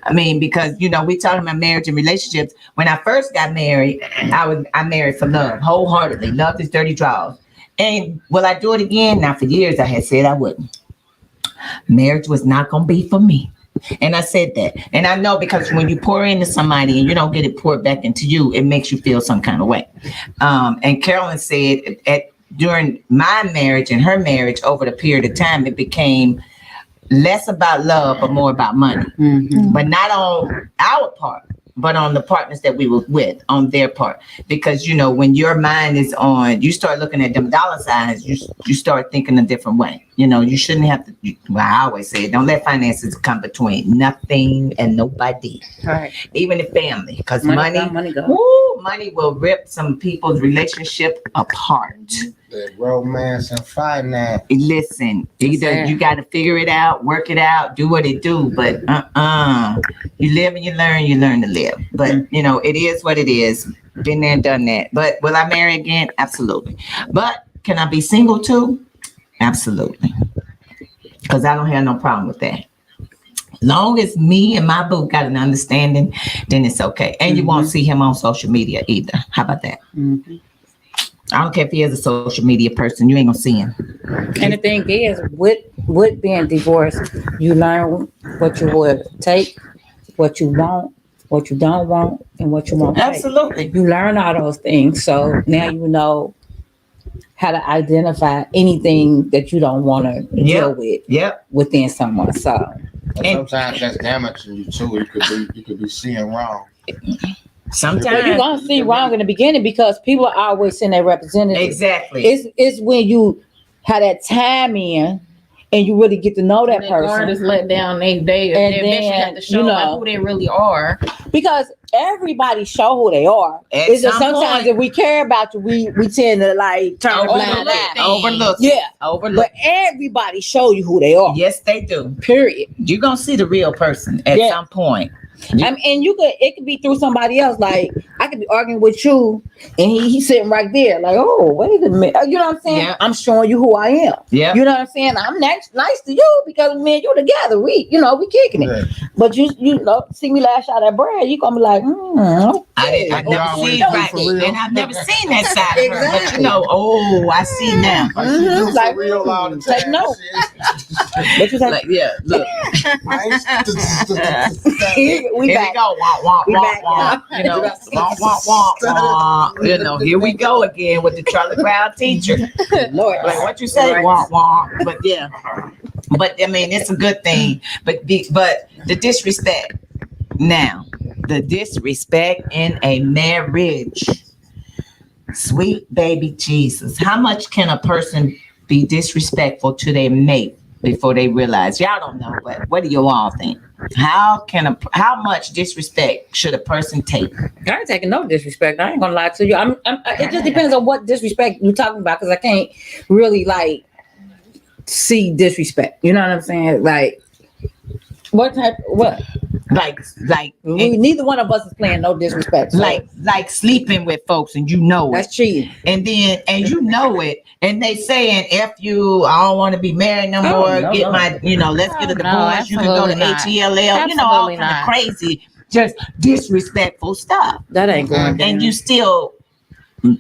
I mean, because we talking about marriage and relationships. When I first got married, I married for love, wholeheartedly. Love is dirty draws. And will I do it again? Now, for years, I had said I wouldn't. Marriage was not going to be for me. And I said that. And I know, because when you pour into somebody and you don't get it poured back into you, it makes you feel some kind of way. And Carolyn said during my marriage and her marriage, over the period of time, it became less about love, but more about money. Mhm. But not on our part, but on the partners that we were with, on their part. Because, when your mind is on, you start looking at them dollar signs, you start thinking a different way. You shouldn't have to, I always say, don't let finances come between nothing and nobody, Right. even the family. Because Money money, go. money will rip some people's relationship apart. The romance and finance. Listen, either Sad. you got to figure it out, work it out, do what it do, but you live and you learn to live. But it is what it is. Been there and done that. But will I marry again? Absolutely. But can I be single too? Absolutely. Because I don't have no problem with that. Long as me and my boo got an understanding, then it's okay. And you won't see him on social media either. How about that? Mhm. I don't care if he is a social media person, you ain't gonna see him. And the thing is, with being divorced, you learn what you would take, what you want, what you don't want, and what you won't take. Absolutely. You learn all those things, so now you know how to identify anything that you don't want to deal with Yep. within someone. So But sometimes that's damaging you too. You could be seeing wrong. Sometimes you're gonna see wrong in the beginning because people are always sending their representatives. exactly. It's when you have that time in and you really get to know that That guard person. is let down. They And eventually have then, to show you know, like, who they really are. Because everybody show who they are. At It's just some sometimes point. if we care about you, we tend to like turn a blind Overlook eye. things. Overlook. Yeah, Overlook. but everybody show you who they are. Yes, they do. Period. You're gonna see the real person at Yeah. some point. And it could be through somebody else. Like I could be arguing with you, and he's sitting right there. Like, oh, wait a minute. You know what I'm saying? Yeah. I'm showing you who I am. Yeah. You know what I'm saying? I'm nice to you because me and you together. We kicking it. Yeah. But you see me lash out at Brad, you gonna be like, okay. I You never always seen do right, for real. and I've never seen that side of her. But Exactly. you know, oh, I see now. Like she do Like, for real all the take time. note. But you Like, yeah, look, we here back. we go. Womp, womp, We womp, back, womp. You know, womp, womp, womp, womp. You know, here we go again with the Charlie Brown teacher. Lord, Like what you say, Right. womp, womp. But yeah, but I mean, it's a good thing. But the disrespect. Now, the disrespect in a marriage. Sweet baby Jesus. How much can a person be disrespectful to their mate before they realize? Y'all don't know, but what do you all think? How much disrespect should a person take? I ain't taking no disrespect. I ain't gonna lie to you. It just depends on what disrespect you're talking about because I can't really like see disrespect. You know what I'm saying? Like what? Like Neither one of us is playing no disrespect. So like sleeping with folks and you know it. that's cheating. And you know it, and they saying F you, I don't want to be married no Oh, more. no, Get no. my, let's get a No, divorce. You can go to absolutely not. HELL, all Absolutely kind of not. crazy, just disrespectful stuff. That ain't going down. And you still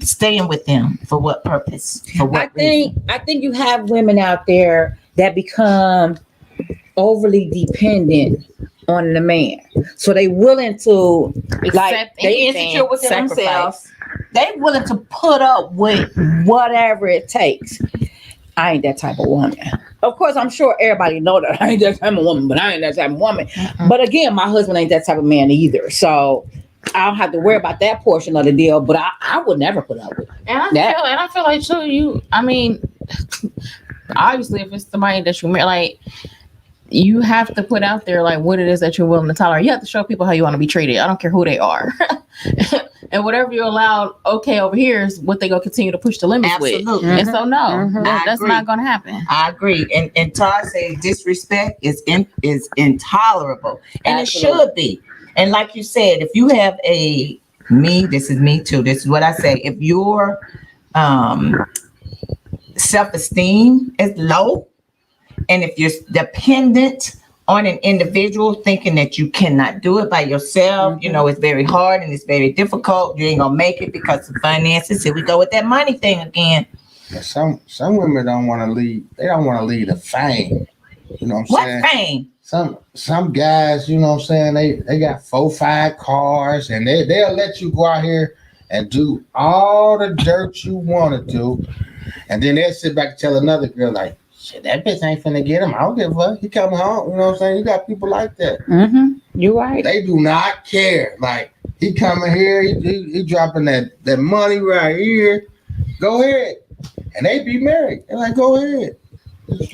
staying with them for what purpose? For what reason? I think you have women out there that become overly dependent on the man, so they willing to like Accept they anything, insecure with sacrifice. themselves. They willing to put up with whatever it takes. I ain't that type of woman. Of course, I'm sure everybody know that I ain't that type of woman, but I ain't that type of woman. But again, my husband ain't that type of man either, so I don't have to worry about that portion of the deal. But I would never put up with it. And That- I feel like too. I mean, obviously, if it's somebody that you marry, like you have to put out there like what it is that you're willing to tolerate. You have to show people how you want to be treated. I don't care who they are, and whatever you're allowed okay over here is what they gonna continue to push the limits with. Absolutely. And so no, Mhm. that's agree. not gonna happen. I agree. And Todd says disrespect is intolerable. And Absolutely. it should be. And like you said, if you have this is me too. This is what I say. If your self-esteem is low, and if you're dependent on an individual thinking that you cannot do it by yourself, it's very hard and it's very difficult. You ain't gonna make it because of finances. Here we go with that money thing again. But some women don't want to lead. They don't want to lead a fame. You know what I'm What saying? fame? Some guys, you know what I'm saying, they got 4-5 cars and they'll let you go out here and do all the dirt you want to do. And then they'll sit back and tell another girl like, shit, that bitch ain't finna get him. I don't give a fuck. He coming home. You know what I'm saying? You got people like that. Mm-hmm. You right. They do not care. Like, he coming here, he dropping that money right here. Go ahead. And they be married. They're like, go ahead.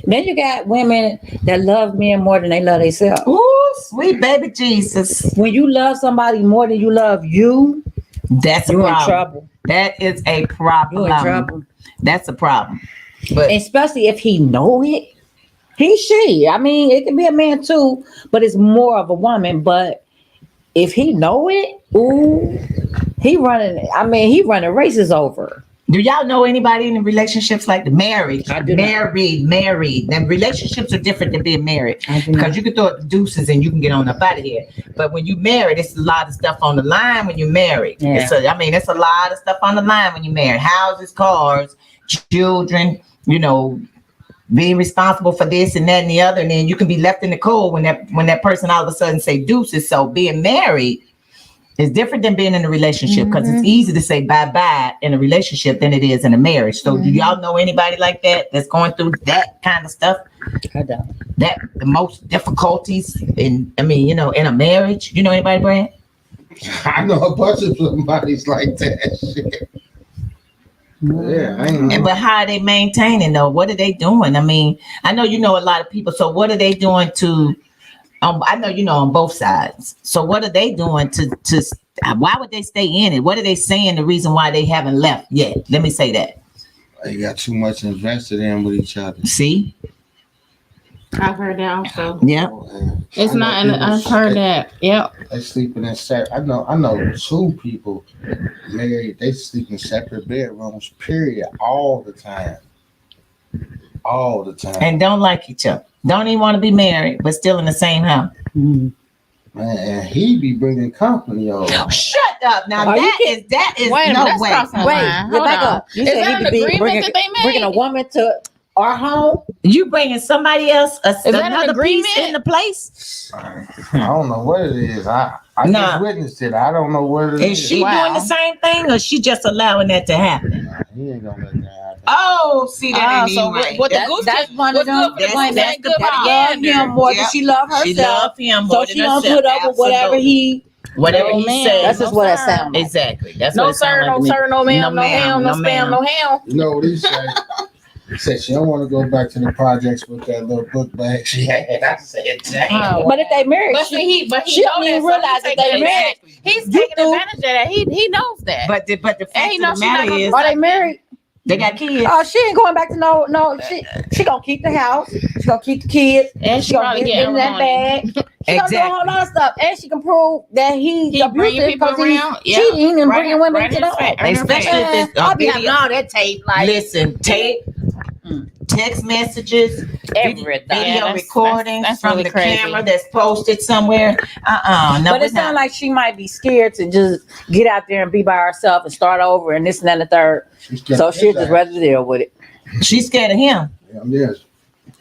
Then you got women that love men more than they love themselves. Ooh, sweet baby Jesus. When you love somebody more than you love you, That's a you're in problem. trouble. That is a You're problem. in trouble. That's a problem. But Especially if he know it. She. I mean, it can be a man too, but it's more of a woman. But if he know it, ooh, he running races over. Do y'all know anybody in relationships like the married? I do not. Married. Then relationships are different than being married. Because you can throw up the deuces and you can get on up out of here. But when you married, it's a lot of stuff on the line when you're married. Yeah. It's a lot of stuff on the line when you're married. Houses, cars, children, being responsible for this and that and the other. And then you can be left in the cold when that person all of a sudden say deuces. So being married is different than being in a relationship because it's easy to say bye-bye in a relationship than it is in a marriage. So do y'all know anybody like that that's going through that kind of stuff? I don't. That the most difficulties in a marriage? You know anybody, Brad? I know a bunch of somebody's like that. Shit. Yeah, I know. But how are they maintaining though? What are they doing? I mean, I know you know a lot of people. So what are they doing to? I know you know on both sides. So what are they doing to? Why would they stay in it? What are they saying? The reason why they haven't left yet? Let me say that. They got too much invested in with each other. See? I've heard that also. Yeah. It's not, and I've heard that. Yep. They sleeping in separate. I know 2 people married. They sleep in separate bedrooms. Period. All the time. And don't like each other. Don't even want to be married, but still in the same house. Mm-hmm. Man, and he be bringing company over. Shut up! Now Are you that is Wait a no minute, way. that's crossing the line. Hold back on. up. You Is said that he an could be agreement that they made? bringing a woman to our home. You bringing somebody else that an another piece agreement? in the place? I don't know what it is. I Nah. just witnessed it. I don't know what it Is is. she Wow. doing the same thing, or she just allowing that to happen? Nah, he ain't gonna let that happen. Oh, see that ain't So even right. what the That- goose that's did one was of them- good for the that's- blame. that's Ain't the good for part. Love Andrew. him more Yep. than she love herself. She love him more So than she gonna herself. put up with whatever Absolutely. Whatever No, he man. says. That's just No, what it sir. sounds like. Exactly. That's No what it sound sir, like no to me. sir, no ma'am, no ham, no spam, no ham. You know what he said? He said she don't want to go back to the projects with that little book bag she had. I said, damn. Oh, But if they married, But see, he she know don't that, even so realize he's that taking they married. advantage. He's You taking do. advantage of that. He knows that. But the And fact he of knows the she not matter gonna is, are they married? they got kids. Oh, she ain't going back to no. She gonna keep the house. She gonna keep the kids. And She she gonna probably get get in that bag. She gonna do a Exactly. whole lot of stuff, and she can prove that he's He bringing abusive people because he's around. Yeah. cheating and Right, bringing women right to in the his face. home. Right in her Especially face. if it's a I'll be video. having all that tape, like Listen, tape, text messages, everything. video that's- recordings that's from really the crazy. camera that's posted somewhere. No, But it it's not. sounds like she might be scared to just get out there and be by herself and start over and this and that and the third. So she'll just rather deal with it. She's scared of him. Yes.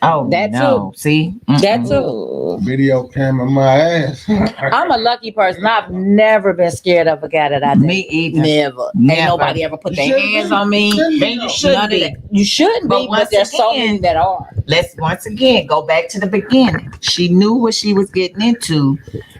Oh, That no. See? That too. Ooh. Video camera my ass. I'm a lucky person. I've never been scared of a guy that I date. Me either. Never. Never. Ain't nobody ever put You their shouldn't hands be. on me. You shouldn't Then be. you shouldn't None of be. that. You shouldn't But be, once but there's so again- many that are. Let's once again go back to the beginning. She knew what she was getting into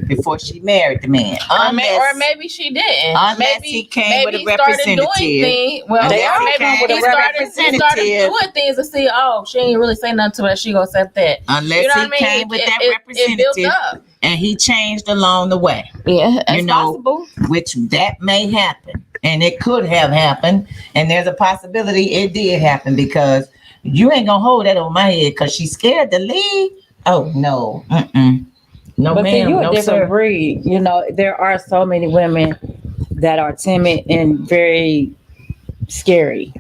before she married the man. Or maybe she didn't. Unless Maybe he came maybe with a he started representative. doing things. Well, Unless or he maybe came he with a started representative. doing things to see. Oh, she ain't really saying nothing to her. She gonna accept that. Unless You know he what I mean? came with that It built representative up. and he changed along the way, Yeah, that's You know, possible. which that may happen. And it could have happened. And there's a possibility it did happen because you ain't gonna hold that over my head because she's scared to leave. Oh, no. Mm-mm. No, But see, ma'am. you're a No, different sir. breed. You know, there are so many women that are timid and very scary.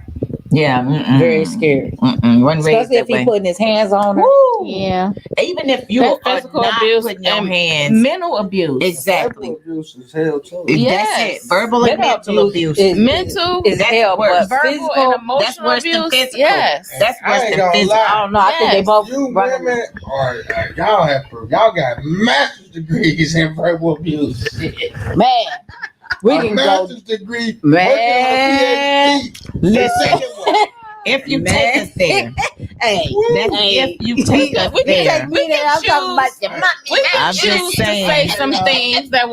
Yeah. Mm-mm. Very scary. Mm-mm. One raised Especially if that he way. putting his hands on her. Woo. Yeah, Even if you That's are physical not abuse putting your and hands. mental abuse. Exactly. Verbal abuse is hell too. Yes. That's it. Verbal and mental abuse. is Mental, is That's hell, worse. but verbal, physical. and That's emotional worse than abuse. physical. Yes. That's I worse ain't than gonna physical. lie. I don't know. I think they Yes. both You run- women are y'all got master's degrees in verbal abuse. Shit. Man, we A can go. master's degree, Man. working on a PhD. Listen, Second if you Man. take us there, Hey, that's hey. if you take us We can there. take me there. I'm talking about your money. We can I'm just choose to saying. say some things that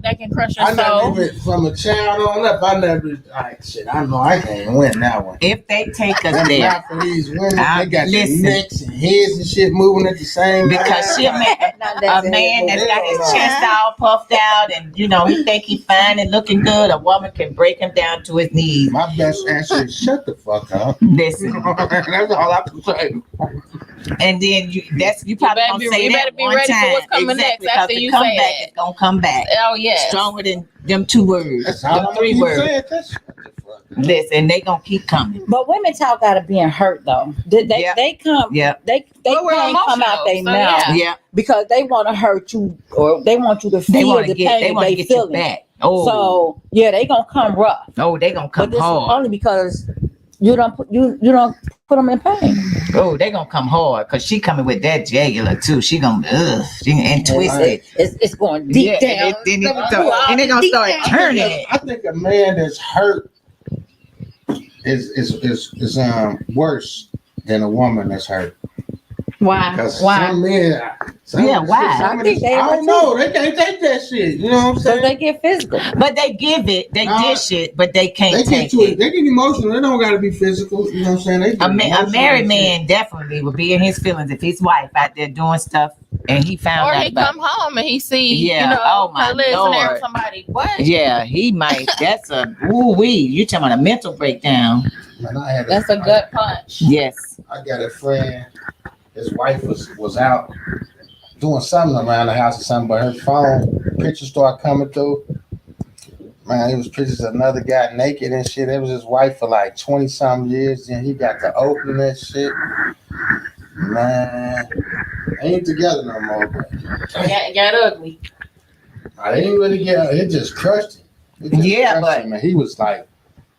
that can crush your I soul. never even, from a child on up, I never, shit, I know I can't win that one. If they take us Them there, Japanese women, they got Listen. their necks and heads and shit moving at the same time. because she'll make a man that's got his chest all puffed out and he think he fine and looking good, a woman can break him down to his knees. My best answer is shut the fuck up. Listen, That's all I can say. and then you probably better gonna be- say you that better be one ready for time. what's coming Exactly, next 'cause after the you say comeback that. is gonna come back Oh yes. stronger than them 2 words, That's all them I'm 3 gonna keep words. saying. That's shut the fuck Listen, they gonna keep coming. But women talk out of being hurt though. They Yeah. they come. Yeah. They Well, we're can't come out their emotional, so mouth yeah. Yeah, because they want to hurt you or they want you to they feel want the to get. They pain want to they get you feeling. back. Oh, So yeah, they gonna come rough. oh, they gonna But come this is hard. only because you don't put them in pain. Oh, they gonna come hard because she coming with that jugular too. She gonna and twist it. It's going deep down. And then All they gonna deep start down. turning. I think a man that's hurt is worse than a woman that's hurt. Why? Because Why? some men, why? some I think of they I are don't know. They can't take that shit. You know what I'm So saying? they get physical. But they give it. They Nah. dish it, but they can't They take get to it. it. They get emotional. They don't got to be physical. You know what I'm saying? They get A emotional married and shit. man definitely would be in his feelings if his wife out there doing stuff and he found Or out he about come home and he see, Yeah. you know, Oh, my her listening there Lord. with somebody. What? it. Yeah, he might. That's a ooh wee. You talking about a mental breakdown? Man, I had That's a gut punch. Yes. I got a friend. His wife was out doing something around the house or something, but her phone pictures started coming through. Man, it was pictures of another guy naked and shit. It was his wife for like 20 something years. Then he got to open that shit. Man, they ain't together no more. But Got ugly. they didn't really get it. Just crushed him. It just Yeah, crushed but- him, man. He was like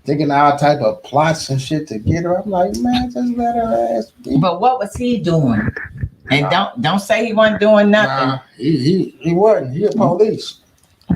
thinking all type of plots and shit to get her. I'm like, man, just let her ass be. But what was he doing? And don't say he wasn't doing nothing. Nah, he wasn't. He a police.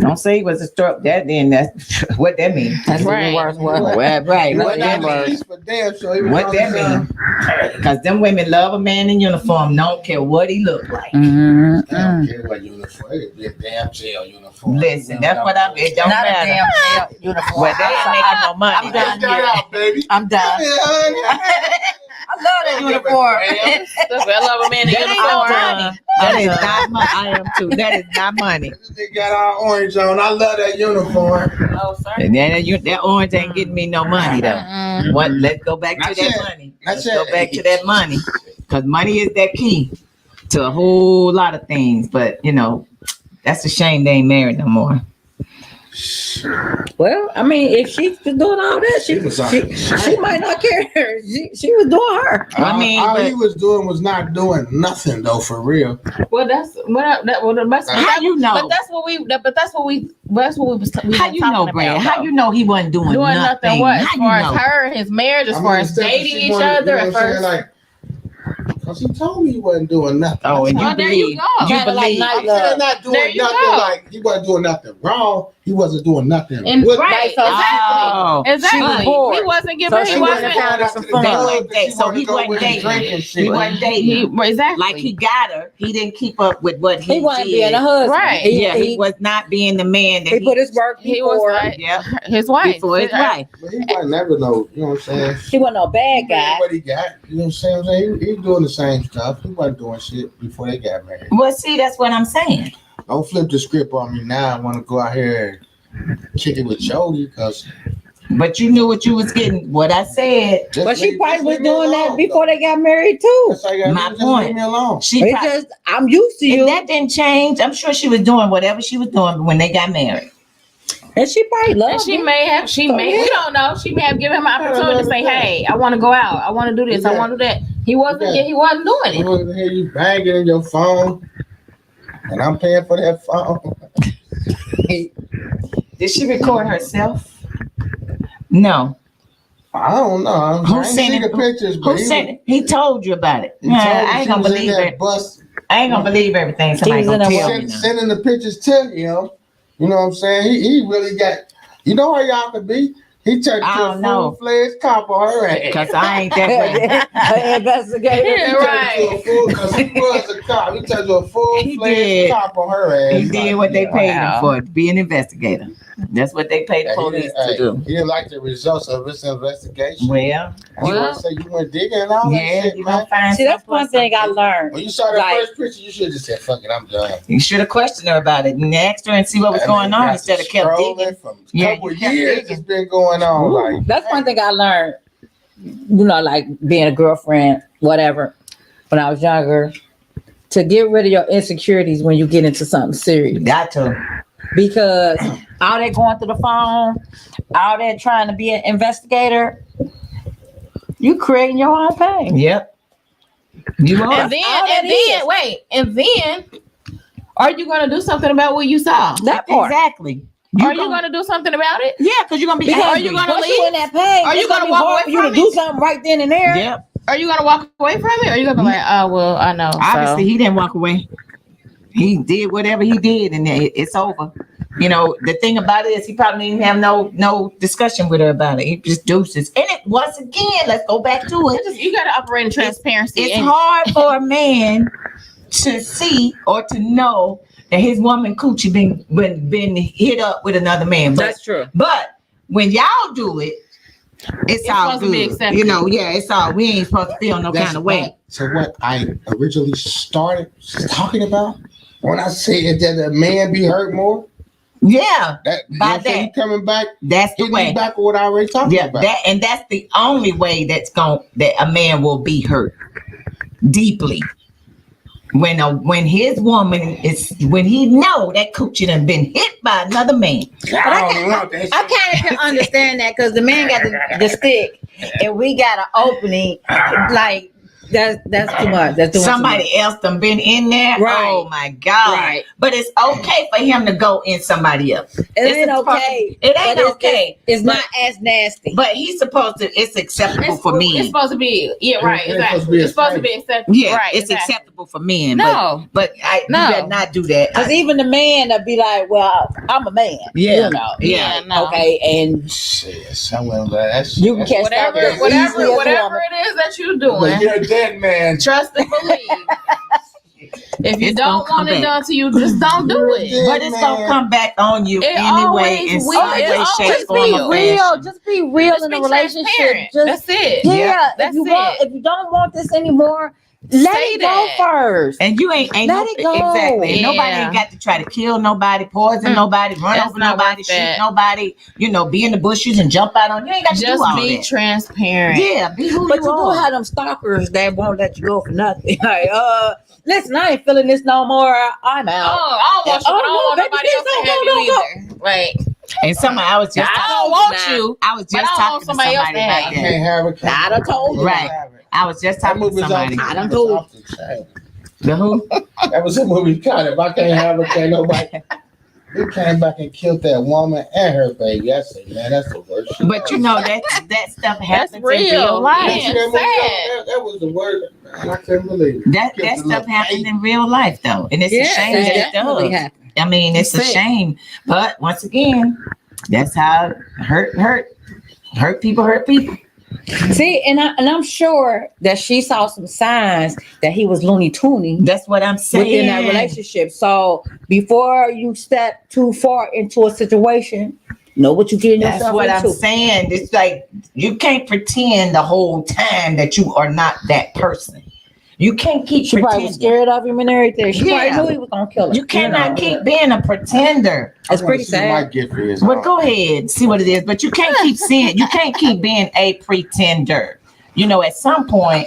Don't say he was a stroke. That then that's what that mean. That's Right. even worse. Well, right. He What wasn't that on the mean? police for damn sure. He was What on that his, mean? Because them women love a man in uniform. Don't care what he look like. They Mm-hmm. don't care what uniform. It could be a damn jail uniform. Listen, that's what I'm. It don't Not a matter. damn uniform. Well, they ain't making no money. I'm done Got here. out, baby. I'm done. Come here, honey. I love that uniform. I love a man in That ain't no uniform. money. That is not money. I am too. That is not money. This nigga got all orange on. I love that uniform. Oh, sir. And that orange ain't getting me no money though. Mm-mm. What? Let's go back to Not that yet. money. Not Let's yet. go back to that money, because money is that key to a whole lot of things. But that's a shame they ain't married no more. Well, I mean, if she's doing all that, she might not care. She was doing her. I mean, all but- he was doing was not doing nothing though, for real. Well, that's How you know? But that's what we was. How you know, Brad? How you know he wasn't doing nothing? What? As How far you as know? her, his marriage, as I far mean, as instead of dating she each wanted- other, you know at what I'm saying? first. Like, cause he told me he wasn't doing nothing. Oh, and Well, you there you believe? go. You Kinda like believe? night I'm saying not There doing you nothing. go. Like he wasn't doing nothing wrong. He wasn't doing nothing. And with- right, so- Oh. exactly. She was bored. He wasn't giving. So he she wasn't. would've found her some They fun. wasn't dating, So he wasn't dating. He wasn't dating. Exactly. Like he got her. He didn't keep up with what He wasn't did. being a husband. Right. He was not being the man that He put his work He was before. like yeah, his wife. before his wife. But he wasn't never no, you know what I'm saying? He wasn't no bad guy. What he got, you know what I'm saying? He was doing the same stuff. He wasn't doing shit before they got married. Well, see, that's what I'm saying. Don't flip the script on me now. I want to go out here and kick it with Jody because. But you knew what you was getting. What I said. But she probably was doing that before they got married too. My Just point. leave me alone. She It's probably, just, I'm used to and you. that didn't change. I'm sure she was doing whatever she was doing when they got married. And she probably And loved she him. may have, we don't know. She may have given him an opportunity to say, "Hey, I want to go out. I want to do this. I want to do that." He wasn't doing I'm it. gonna hear you banging in your phone, and I'm paying for that phone. Did she record herself? No. I don't know. I Who ain't sent see it? the pictures, but Who sent it? He told you about it. He told I me ain't she gonna was in believe that it. bus. I ain't gonna believe everything somebody She was gonna in a tell what? me. now. Sending the pictures to him. You know what I'm saying? He really got. You know how y'all could be. He turned I into a don't know. full-fledged cop on her ass. Cause I ain't that way. Investigator. Yeah, right. Because he was a cop. He turned to a He full-fledged did. cop on her ass. He did what they paid him Wow. for, to be an investigator. That's what they paid the Yeah, police to do. he didn't like the results of his investigation. Well, You want to say you went digging and all that yeah, shit, you man? gonna find See, that's someplace one thing I something. learned. When you saw that Like- first picture, you should have just said, fuck it, I'm done. You should have questioned her about it and asked her and see what was That going nigga on got instead of kept scrolling digging. from a Yeah, couple you kept years digging. it's been going on. Ooh. Like, That's one thing I learned, like being a girlfriend, whatever, when I was younger, to get rid of your insecurities when you get into something You serious. got to. because all that going through the phone, all that trying to be an investigator, you creating your own pain. Yep. You are. And then, are you gonna do something about what you saw? That part. Exactly. Are you gonna do something about it? Yeah, because you're gonna be Because angry. are you gonna once leave? you in that pain, Are you it's gonna be walk hard away for you to from do it? something right then and there? Yep. Are you gonna walk away from it? Or are you gonna be like, oh well, I know. Obviously, so. he didn't walk away. He did whatever he did, and it's over. You know, the thing about it is he probably didn't have no discussion with her about it. He just deuces. And it once again, let's go back to it. You gotta operate in transparency. It's and hard for a man to see or to know that his woman coochie been hit up with another man. That's true. But when y'all do it, it's all supposed to be good. accepted. You know, yeah, it's all. We ain't supposed to feel no That's kind of way. what- So what I originally started talking about when I said that a man be hurt more, Yeah, that By you know, that. he coming back, that's the hitting way. me back with what I already talked Yeah, about. that's the only way that a man will be hurt deeply. When his woman when he know that coochie done been hit by another man. I don't want that shit. I kind of can understand that because the man got the stick and we got an opening. Like that's too much. That's too Somebody else done been in there. Right. Oh my God. Right. But it's okay for him to go in somebody else. It ain't supposed to- okay. It ain't but it's- okay. It's But- not as nasty. But he's supposed to. It's acceptable it's, for it's men. supposed to be, yeah, right, It's exactly. supposed to be It's supposed to be acceptable. Yeah, right, it's exactly. acceptable for men. No. But you No. better not do that. Because even the man that be like, well, I'm a man. Yeah. You know. Yeah. no. Okay. And Shit, someone that's you can catch Whatever, that whatever, easily as whatever woman. it is that you're But doing, you're a dead man. trust and believe. If you It's don't gonna come want it back. done to you, just don't do it. Yeah. But it's gonna Man. come back on you It anyway always in will. some It way, always shape, Just form, be or real. fashion. Just be real Just in a be relationship. transparent. Just That's it. yeah. That's if you it. want, if you don't want this anymore, let Say it go that. first. And you ain't Let no, it go. exactly. And nobody Yeah. ain't got to try to kill nobody, poison nobody, run That's over not nobody, worth shoot that. nobody. You know, be in the bushes and jump out on. You ain't got to do Just all be that. transparent. Yeah, be who But you you do are. have them stalkers that won't let you go for nothing. Like, listen, I ain't feeling this no more. I'm Oh, out. I don't want you, Oh, but I don't want no, nobody baby, else to please have don't, you don't, either. Like, And somebody, I was just, I don't want Nah. you. I was but just I don't talking want to somebody somebody else to like have I it. that. can't have it. I done told you. Right. I was just That talking to movie's somebody. I done off told you. the chain. The who? That was a movie kind of. If I can't have it, can't nobody. He came back and killed that woman and her baby. I said, man, that's the worst shit. But you know that stuff happens in real. real life. You see that movie? sad. That was the word. Man, I couldn't believe it. That Killed the stuff little happens baby. in real life though, and it's a shame that it definitely does. happened. I mean, it's a It's sad. shame. But once again, that's how hurt people hurt people. See, and I'm sure that she saw some signs that he was loony toony That's what I'm saying. within that relationship. So before you step too far into a situation, know what you're getting That's yourself what into. I'm saying. It's like you can't pretend the whole time that you are not that person. You can't keep She probably was pretending. scared of him and everything. She Yeah. probably knew he was gonna kill her. You cannot know. keep being a pretender. It's I wanna pretty see what my sad. gift is. But go ahead, see what it is. But you can't keep seeing. You can't keep being a pretender. You know, at some point,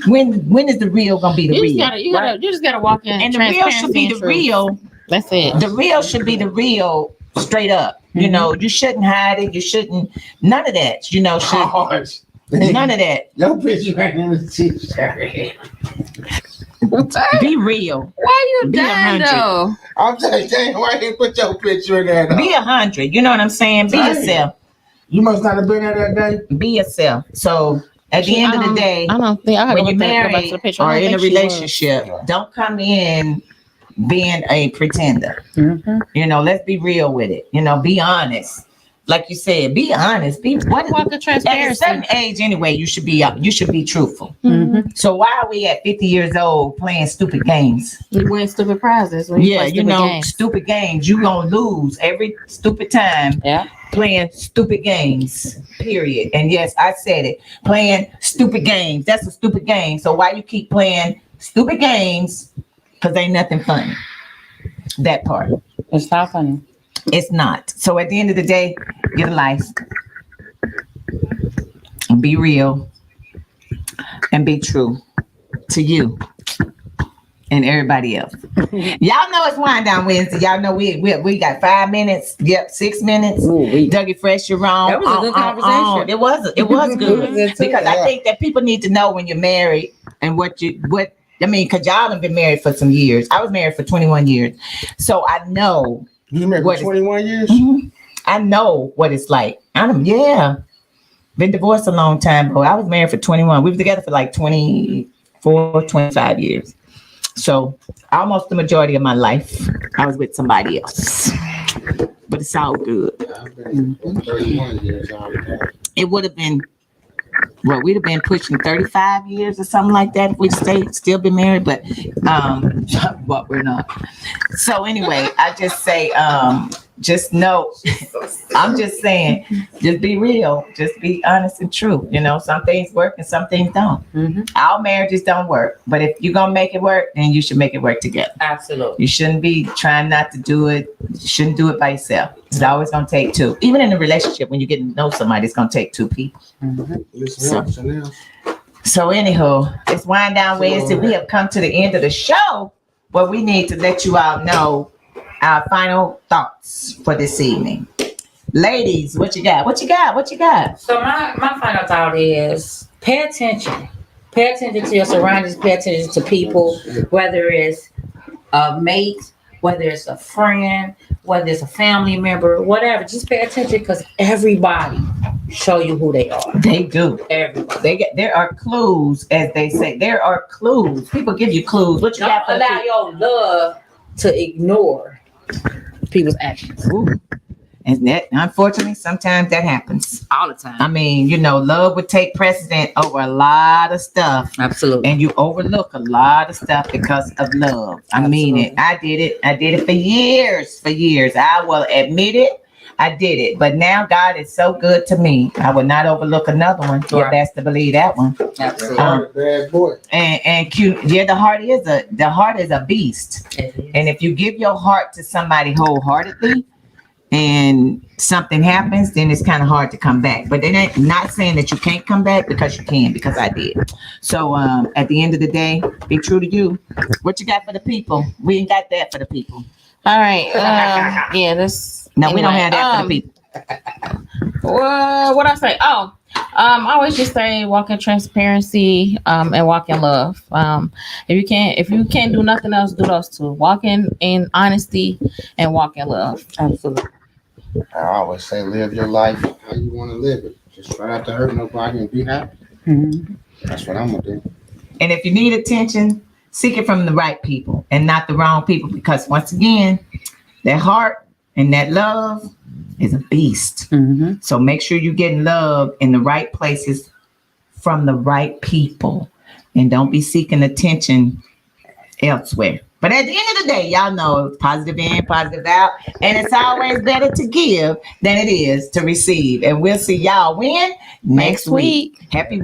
when is the real gonna be the You real? you just gotta walk in. And the real should be the real. That's it. The real should be the real, straight up. You know, you shouldn't hide it. You shouldn't. None of that. You know, should, Hard. none of that. Your picture ain't in the t-shirt. Be real. Why you Be dying 100. though? I'm saying, dang, why you put your picture in there? though? Be 100. You know what I'm saying? Be Right. yourself. You must not have been there that day. Be yourself. So at the end of the day, I don't think I gotta when go you're back to married the picture. or I don't in a think she was. relationship, don't come in being a pretender. Mhm. You know, let's be real with it. You know, be honest. Like you said, be honest. Be what Walk of at a transparency. certain age anyway, you should be truthful. Mhm. So why are we at 50 years old playing stupid games? You win stupid prizes when you Yeah, play you stupid know, games. stupid games. You gonna lose every stupid time Yeah. playing stupid games. Period. And yes, I said it. Playing stupid games. That's a stupid game. So why you keep playing stupid games? Because ain't nothing funny. That part. It's not funny. It's not. So at the end of the day, get a life. Be real. And be true to you and everybody else. Y'all know it's wind down Wednesday. Y'all know we got 5 minutes. Yep, 6 minutes. Dougie Fresh, you're wrong. That was a good conversation. It was good It too. because I think that people need to know when you're married and what I mean, because y'all have been married for some years. I was married for 21 years, so I know. You married What for is- 21 years? I know what it's like. Been divorced a long time, but I was married for 21. We were together for like 24, 25 years. So almost the majority of my life, I was with somebody else. But it's all good. I've been 31 years already. It would have been, we'd have been pushing 35 years or something like that if we'd still been married, but we're not. So anyway, I just say, just know, I'm just saying, just be real, just be honest and true. You know, some things work and some things don't. Our marriages don't work, but if you're gonna make it work, then you should make it work together. Absolutely. You shouldn't be trying not to do it. You shouldn't do it by yourself. It's always gonna take two. Even in a relationship, when you get to know somebody, it's gonna take two people. Listen else. So anyhow, it's Wind Down Wednesday. We have come to the end of the show where we need to let you all know our final thoughts for this evening. Ladies, what you got? What you got? What you got? So my final thought is pay attention. Pay attention to your surroundings. Pay attention to people, whether it's a mate, whether it's a friend, whether it's a family member, whatever. Just pay attention because everybody show you who they are. They do. Everybody. There are clues, as they say. There are clues. People give you clues. What you Don't got for the allow your love to ignore people's actions Ooh. And that, unfortunately, sometimes that happens. all the time. I mean, you know, love would take precedent over a lot of stuff. Absolutely. And you overlook a lot of stuff because of love. I mean it. I did it for years. I will admit it. I did it. But now God is so good to me. I will not overlook another one. You're Right. best to believe that one. Absolutely. Bad boy. And cute. Yeah, the heart is a beast. And if you give your heart to somebody wholeheartedly and something happens, then it's kind of hard to come back. But then I'm not saying that you can't come back, because you can, because I did. So at the end of the day, be true to you. What you got for the people? We ain't got that for the people. All right. Yeah, this. No, we don't anyway, have that for the people. What I say? I always just say walk in transparency, and walk in love. If you can't do nothing else, do those two. Walk in honesty and walk in love. Absolutely. I always say live your life how you want to live it. Just try not to hurt nobody and be happy. That's what I'm going to do. And if you need attention, seek it from the right people and not the wrong people, because once again, that heart and that love is a beast. So make sure you're getting love in the right places from the right people, and don't be seeking attention elsewhere. But at the end of the day, y'all know it's positive in, positive out, and it's always better to give than it is to receive. And we'll see y'all when? Next week. Happy